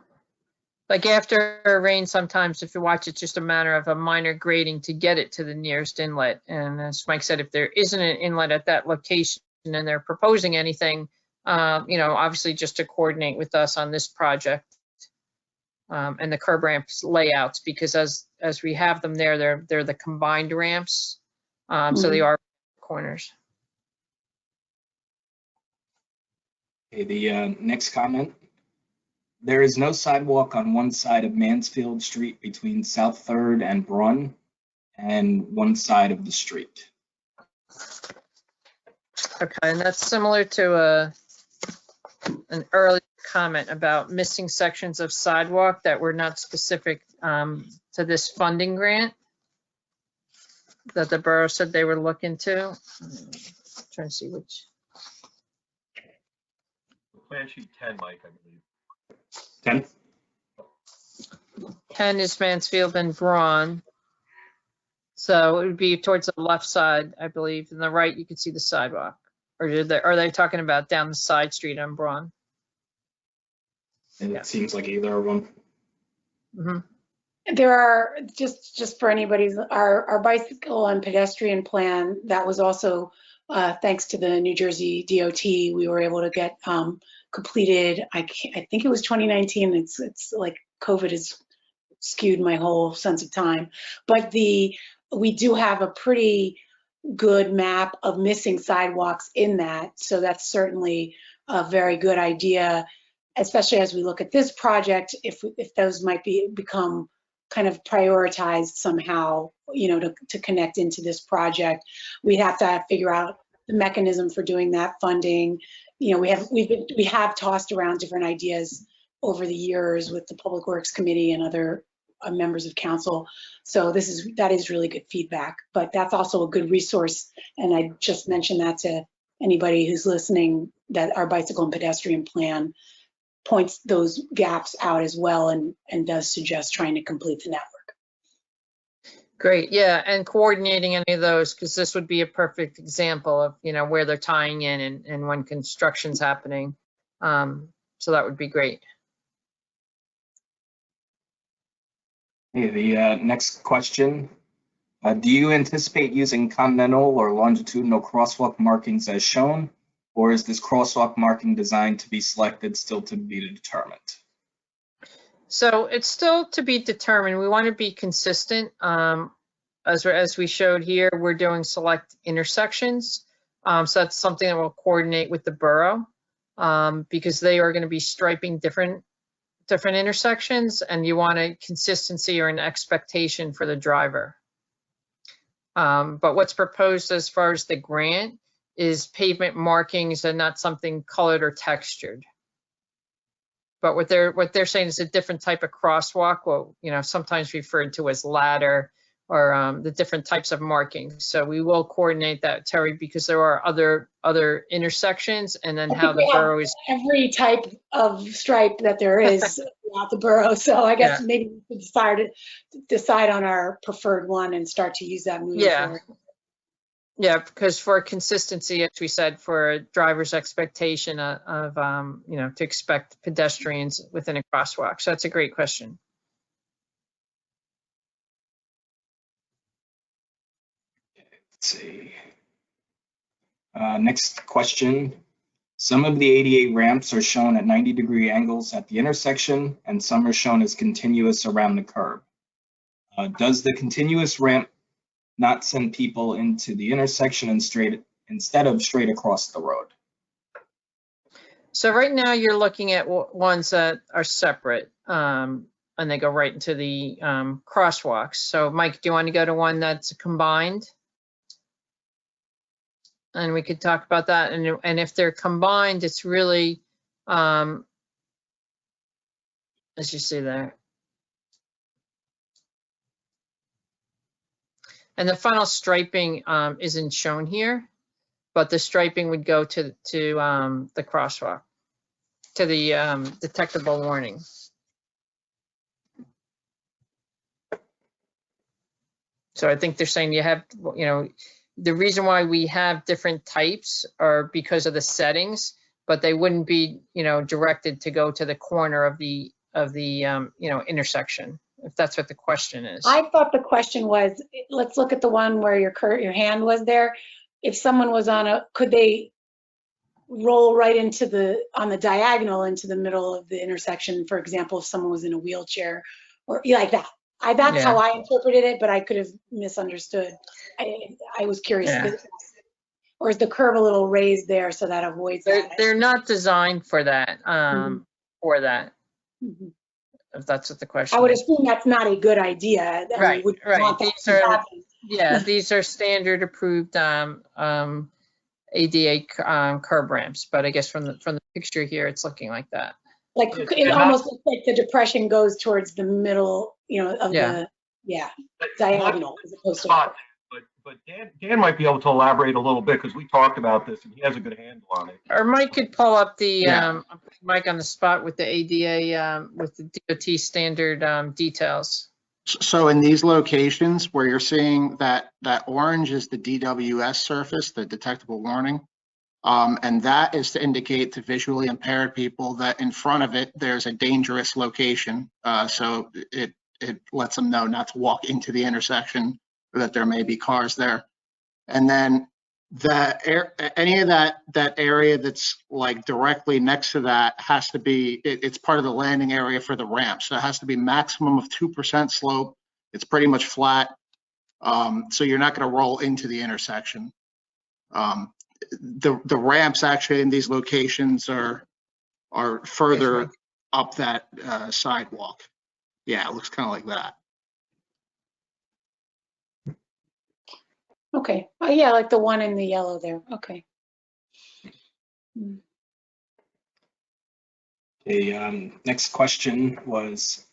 Like after a rain, sometimes if you watch, it's just a matter of a minor grading to get it to the nearest inlet. And as Mike said, if there isn't an inlet at that location and they're proposing anything, obviously just to coordinate with us on this project, and the curb ramps layouts, because as we have them there, they're the combined ramps. So they are corners. Okay, the next comment. There is no sidewalk on one side of Mansfield Street between South Third and Brun, and one side of the street. Okay, and that's similar to an early comment about missing sections of sidewalk that were not specific to this funding grant that the borough said they were looking to. Trying to see which. Plan sheet 10, Mike, I believe. 10? 10 is Mansfield and Braun. So it would be towards the left side, I believe. And the right, you could see the sidewalk. Or are they talking about down the side street on Braun? It Yeah. seems like either of them. Mm-hmm. There are, just for anybody's, our bicycle and pedestrian plan, that was also, thanks to the New Jersey DOT, we were able to get completed. I think it was 2019. It's like COVID has skewed my whole sense of time. But we do have a pretty good map of missing sidewalks in that. So that's certainly a very good idea, especially as we look at this project, if those might become kind of prioritized somehow, to connect into this project. We have to figure out the mechanism for doing that funding. We have tossed around different ideas over the years with the Public Works Committee and other members of council. So that is really good feedback, but that's also a good resource. And I just mentioned that to anybody who's listening, that our bicycle and pedestrian plan points those gaps out as well and does suggest trying to complete the network. Great, yeah, and coordinating any of those, because this would be a perfect example of, where they're tying in and when construction's happening. So that would be great. Okay, the next question. Do you anticipate using continental or longitudinal crosswalk markings as shown, or is this crosswalk marking designed to be selected still to be determined? So it's still to be determined. We want to be consistent. As we showed here, we're doing select intersections. So that's something that we'll coordinate with the borough because they are going to be striping different intersections, and you want a consistency or an expectation for the driver. But what's proposed as far as the grant is pavement markings and not something colored or textured. But what they're saying is a different type of crosswalk, well, sometimes referred to as ladder, or the different types of markings. So we will coordinate that, Terry, because there are other intersections, and then how the borough is. Every type of stripe that there is throughout the borough. So I guess maybe we could decide on our preferred one and start to use that moving forward. Yeah, because for consistency, as we said, for a driver's expectation of to expect pedestrians within a crosswalk. So that's a great question. Let's see. Next question. Some of the ADA ramps are shown at 90-degree angles at the intersection, and some are shown as continuous around the curb. Does the continuous ramp not send people into the intersection instead of straight across the road? So right now you're looking at ones that are separate and they go right into the crosswalks. So Mike, do you want to go to one that's combined? And we could talk about that. And if they're combined, it's really, as you see there. And the final striping isn't shown here, but the striping would go to the crosswalk, to the detectable warning. So I think they're saying you have, the reason why we have different types are because of the settings, but they wouldn't be, directed to go to the corner of the intersection, if that's what the question is. I thought the question was, let's look at the one where your hand was there. If someone was could they roll right on the diagonal into the middle of the intersection? For example, if someone was in a wheelchair or like that. That's how I interpreted it, but I could have misunderstood. I was curious. Or is the curb a little raised there so that avoids that? They're not designed for that, Mhm. Mhm. if that's what the question I would is. assume that's not a good idea. I mean, Right, we right. want that These to are, happen. yeah, these are standard approved ADA curb ramps, but I guess from the picture here, it's looking like that. Like, It's it not- almost looks like the depression goes towards the middle, of Yeah. yeah, But diagonal as opposed to. spot, but Dan might be able to elaborate a little bit because we talked about this and he has a good handle on it. Or Mike could pull up the, Yeah. Mike on the spot with the ADA, with the DOT standard details. So in these locations where you're seeing that orange is the DWS surface, the detectable warning. And that is to indicate to visually impaired people that in front of it, there's a dangerous location. So it lets them know not to walk into the intersection or that there may be cars there. And then any of that area that's like directly next to that has to be, it's part of the landing area for the ramp. So it has to be maximum of 2% slope. It's pretty much flat. So you're not going to roll into the intersection. The ramps actually in these locations are further up that sidewalk. Yeah, it looks kind of like that. Okay, oh yeah, like the one in the yellow there, okay. Okay, next question was,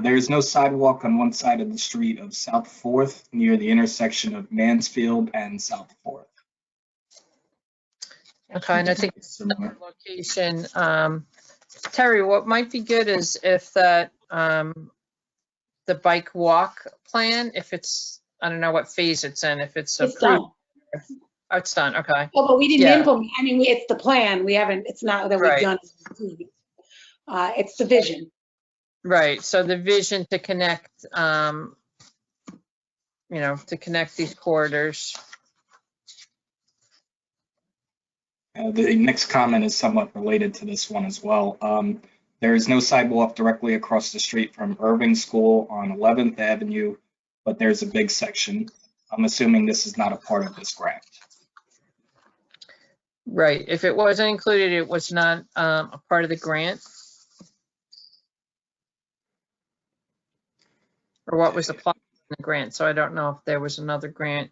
there is no sidewalk on one side of the street of South 4th near the intersection of Mansfield and South 4th. Okay, and I think Similar. location, Terry, what might be good is if that, the bike walk plan, if it's, I don't know what phase it's in, if it's It's approved. done. Oh, it's done, okay. Oh, but we didn't Yeah. implement, I mean, it's the plan, we haven't, it's not that we've Right. done. It's the vision. Right, so the vision to connect, to connect these corridors. The next comment is somewhat related to this one as well. There is no sidewalk directly across the street from Irving School on 11th Avenue, but there's a big section. I'm assuming this is not a part of this grant. Right, if it wasn't included, it was not a part of the grant. Or what was applied in the grant, so I don't know if there was another grant.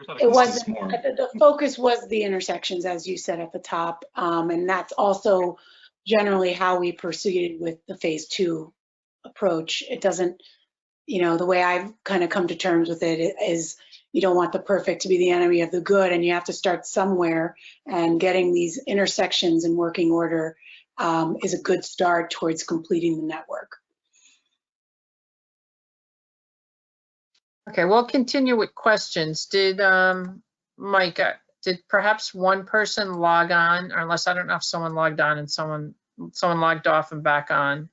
It This is wasn't, more- the focus was the intersections, as you said at the top. And that's also generally how we proceeded with the phase 2 approach. It doesn't, the way I've kind of come to terms with it is you don't want the perfect to be the enemy of the good, and you have to start somewhere, and getting these intersections in working order is a good start towards completing the network. Okay, we'll continue with questions. Did, Mike, did perhaps one person log on, or unless I don't know if someone logged on and someone logged off and back on.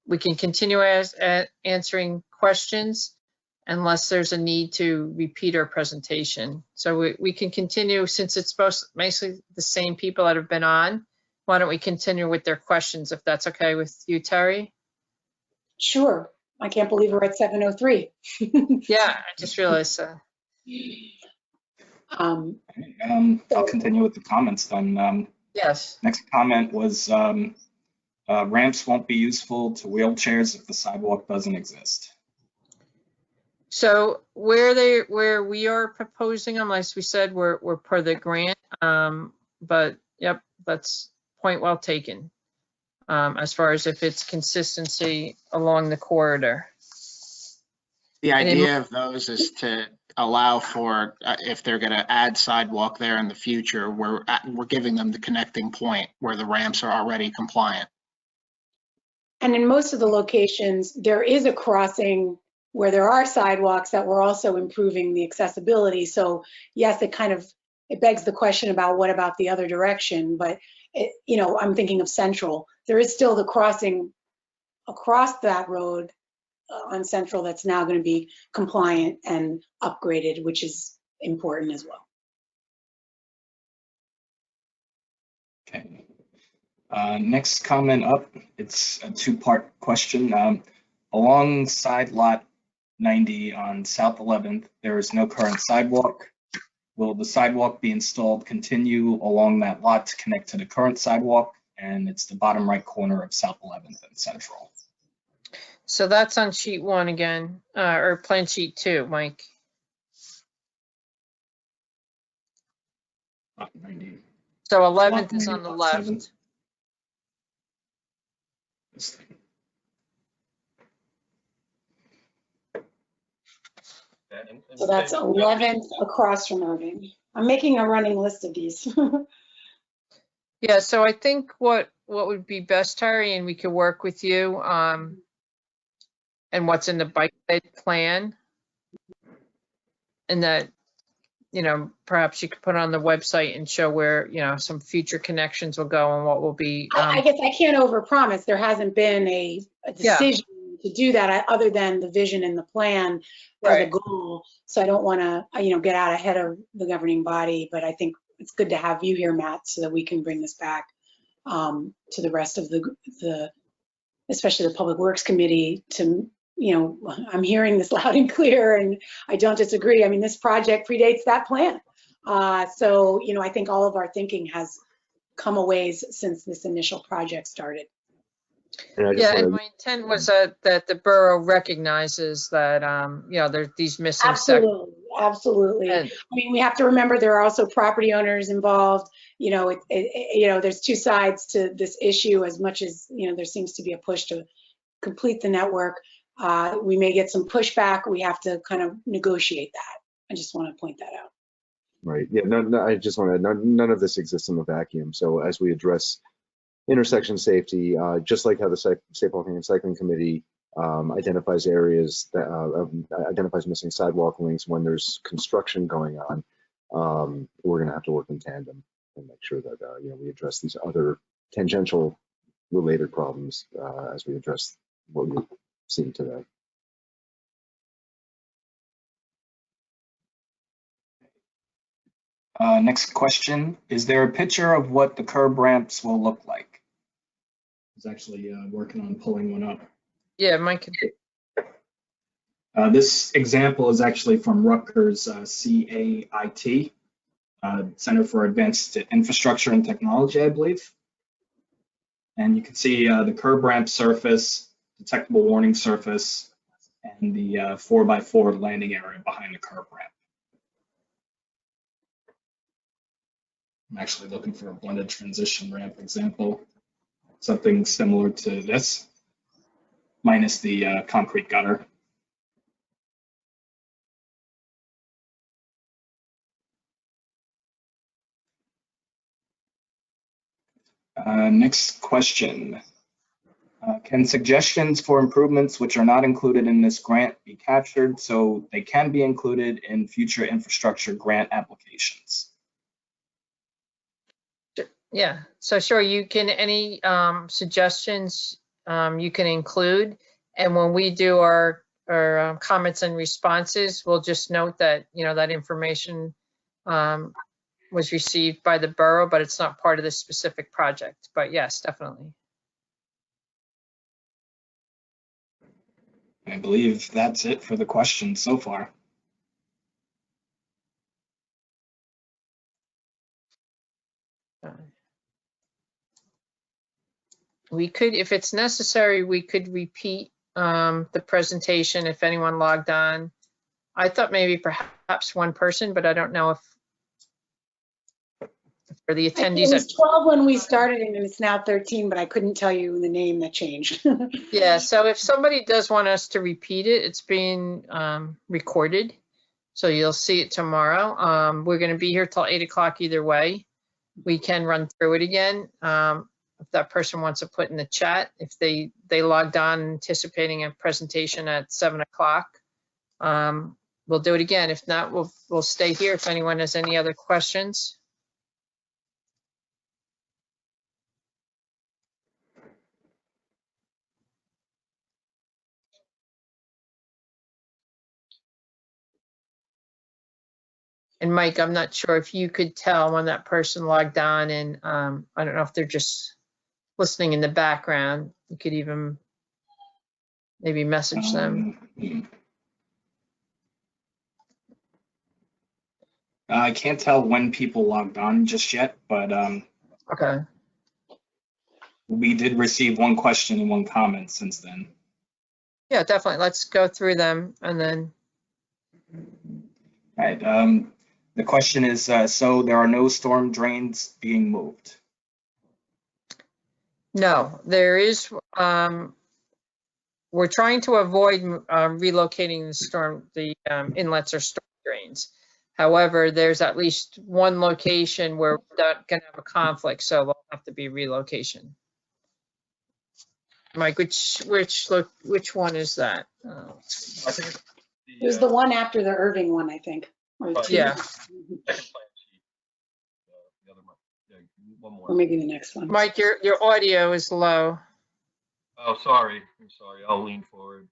We can continue answering questions unless there's a need to repeat our presentation. So we can continue, since it's basically the same people that have been on. Why don't we continue with their questions, if that's okay with you, Terry? Sure. I can't believe we're at 7:03. Yeah, I just realized. Um, I'll continue with the comments then. Yes. Next comment was ramps won't be useful to wheelchairs if the sidewalk doesn't exist. So where we are proposing them, as we said, we're per the grant. But yep, that's point well taken. As far as if it's consistency along the corridor. The And then- idea of those is to allow for, if they're going to add sidewalk there in the future, we're giving them the connecting point where the ramps are already compliant. And in most of the locations, there is a crossing where there are sidewalks that we're also improving the accessibility. So yes, it begs the question about what about the other direction, but I'm thinking of Central. There is still the crossing across that road on Central that's now going to be compliant and upgraded, which is important as well. Okay. Next comment up, it's a two-part question. Alongside lot 90 on South 11th. There is no current sidewalk. Will the sidewalk be installed continue along that lot to connect to the current sidewalk? And it's the bottom right corner of South 11th and Central. So that's on sheet 1 again, or plan sheet 2, Mike. 90. So 11th is on the left. 7th. This thing. So that's 11th across from Irving. I'm making a running list of these. Yeah, so I think what would be best, Terry, and we could work with you, and what's in the bike lane plan. And that, you know, perhaps you could put on the website and show where, you know, some future connections will go and what will be. I guess I can't overpromise. There hasn't been a decision to do that other than the vision and the plan for the Right. goal. So I don't want to, you know, get out ahead of the governing body, but I think it's good to have you here, Matt, so that we can bring this back to the rest of the, especially the Public Works Committee to, you know, I'm hearing this loud and clear and I don't disagree. I mean, this project predates that plan. So, you know, I think all of our thinking has come a ways since this initial project started. And I just Yeah, and wanna- my intent was that the borough recognizes that, you know, there's these missing sections. Absolutely. I mean, we have to remember there are also property owners involved. You know, you know, there's two sides to this issue. As much as, you know, there seems to be a push to complete the network, we may get some pushback. We have to kind of negotiate that. I just want to point that out. Right, yeah, no, I just want to, none of this exists in a vacuum. So as we address intersection safety, just like how the Safe Walking and Cycling Committee identifies areas that identifies missing sidewalk links when there's construction going on, we're going to have to work in tandem and make sure that you know, we address these other tangential related problems as we address what we've seen today. Next question, is there a picture of what the curb ramps will look like? I was actually working on pulling one up. Yeah, Mike. This example is actually from Rutgers CAIT, Center for Advanced Infrastructure and Technology, I believe. And you can see the curb ramp surface, detectable warning surface, and the 4x4 landing area behind the curb ramp. I'm actually looking for a blended transition ramp example, something similar to this, minus the concrete gutter. Next question. Can suggestions for improvements which are not included in this grant be captured so they can be included in future infrastructure grant applications? Yeah, so sure, you can, any suggestions you can include. And when we do our comments and responses, we'll just note that, you know, that information was received by the borough, but it's not part of this specific project. But yes, definitely. I believe that's it for the questions so far. We could, if it's necessary, we could repeat the presentation if anyone logged on. I thought maybe perhaps one person, but I don't know if for the attendees. It was 12 when we started and it's now 13, but I couldn't tell you the name that changed. Yeah, so if somebody does want us to repeat it, it's being recorded. So you'll see it tomorrow. We're going to be here till 8 o'clock either way. We can run through it again. If that person wants to put in the chat, if they logged on anticipating a presentation at 7 o'clock, we'll do it again. If not, we'll stay here if anyone has any other questions. And Mike, I'm not sure if you could tell when that person logged on, and I don't know if they're just listening in the background. You could even maybe message them. I can't tell when people logged on just yet, but Okay. we did receive one question and one comment since then. Yeah, definitely. Let's go through them and then, All right. The question is, so there are no storm drains being moved. no, there is, we're trying to avoid relocating the inlets or storm drains. However, there's at least one location where we're not going to have a conflict, so there'll have to be relocation. Mike, which one is that? I think it's It was the one after the Irving one, I think. Or Right. two. Yeah. second plan sheet. The other one, yeah, one more. Or maybe the next one. Mike, your audio is low. Oh, sorry. I'm sorry. I'll lean forward.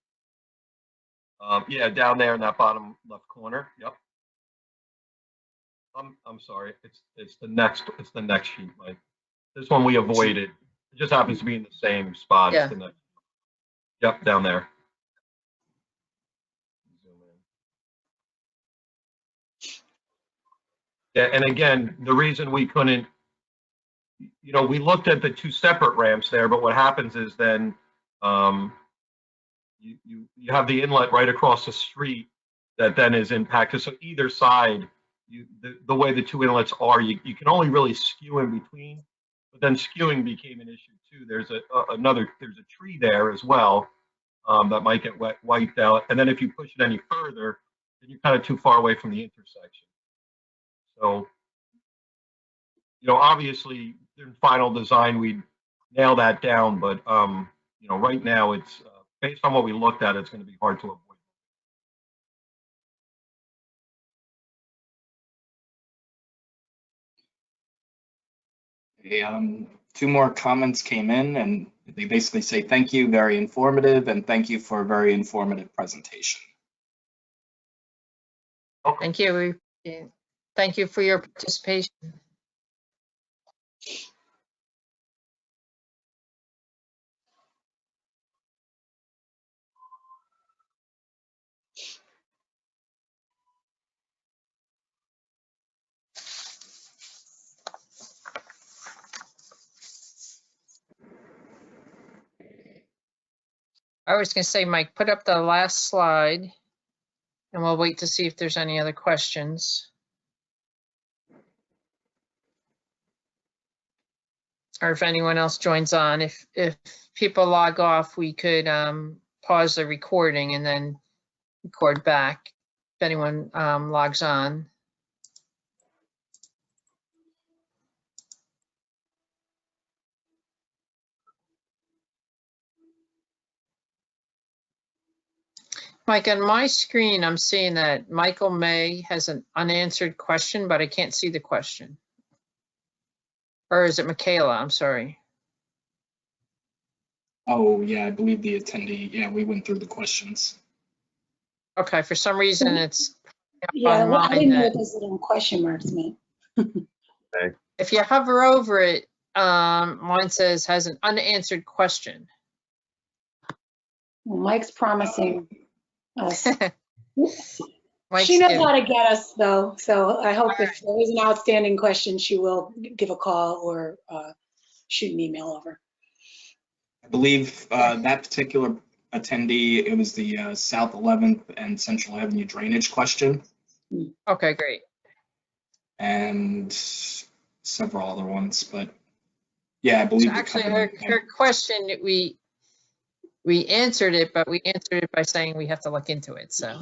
Yeah, down there in that bottom left corner. Yep. I'm sorry. It's the next sheet, Mike. This one we avoided. It just happens to be in the same spot. Yeah. It's the next. Yep, down there. Zoom in. Yeah, and again, the reason we couldn't, we looked at the two separate ramps there, but what happens is then you have the inlet right across the street that then is impacted. So either side, the way the two inlets are, you can only really skew in between, but then skewing became an issue too. There's a tree there as well that might get wiped out. And then if you push it any further, then you're kind of too far away from the intersection. So, obviously in final design, we'd nail that down, but right now it's based on what we looked at, it's going to be hard to avoid. Two more comments came in, and they basically say, thank you, very informative, and thank you for a very informative presentation. Thank you. Thank you for your participation. I was going to say, Mike, put up the last slide and we'll wait to see if there's any other questions. Or if anyone else joins on. If people log off, we could pause the recording and then record back if anyone logs on. Mike, on my screen, I'm seeing that Michael May has an unanswered question, but I can't see the question. Or is it Michaela? I'm sorry. Oh, yeah, I believe the attendee, yeah, we went through the questions. Okay, for some reason it's Yeah, well, I online didn't know that- what those little question marks meant. if you hover over it, mine says has an unanswered question. Well, Mike's promising us. Mike's She knows in. how to get us though, so I hope if there is an outstanding question, she will give a call or shoot an email over. I believe that particular attendee, it was the South 11th and Central Avenue drainage question, Okay, great. and several other ones, but yeah, I believe So we actually, covered her question, we answered it, but we answered it by saying we have to look into it, so.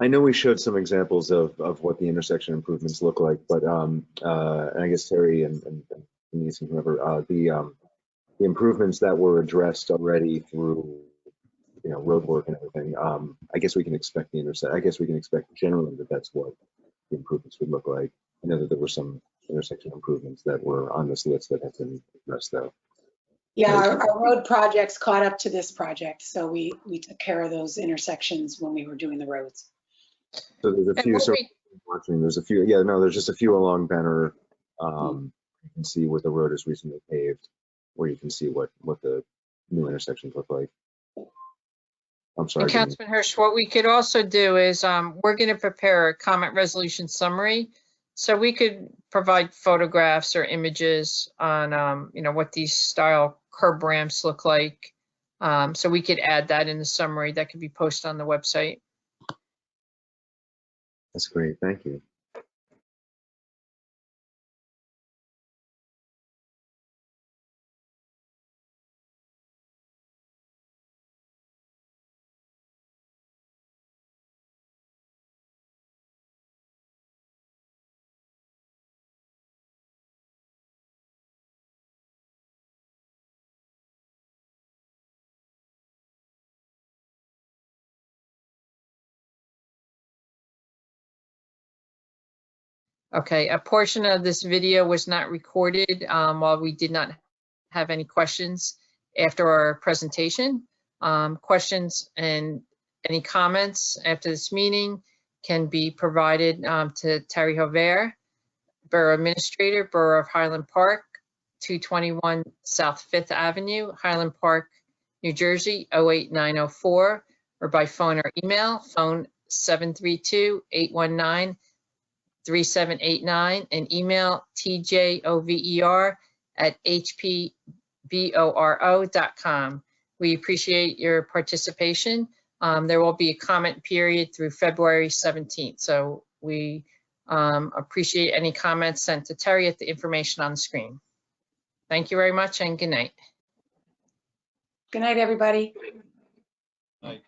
I know we showed some examples of what the intersection improvements look like, but and I guess Terry and Denise and whoever, the improvements that were addressed already through road work and everything, I guess we can expect I guess we can expect generally that that's what the improvements would look like. I know that there were some intersection improvements that were on this list that have been addressed though. Yeah, our road projects caught up to this project, so we took care of those intersections when we were doing the roads. So there's a And few, what so we- watching, there's a few, yeah, no, there's just a few along Benner. You can see where the road is recently paved, where you can see what the new intersections look like. I'm sorry. And Denise. Councilman Hirsch, what we could also do is, we're going to prepare a comment resolution summary. So we could provide photographs or images on, what these style curb ramps look like. So we could add that in the summary that could be posted on the website. That's great, thank you. Okay, a portion of this video was not recorded while we did not have any questions after our presentation. Questions and any comments after this meeting can be provided to Terry Hover, Borough Administrator, Borough of Highland Park, 221 South Fifth Avenue, Highland Park, New Jersey, 08904, or by phone or email, phone 732-819-3789, and email tjover@hpboro.com. We appreciate your participation. There will be a comment period through February 17th. So we appreciate any comments sent to Terry at the information on the screen. Thank you very much and good night. Good night, everybody. Thanks.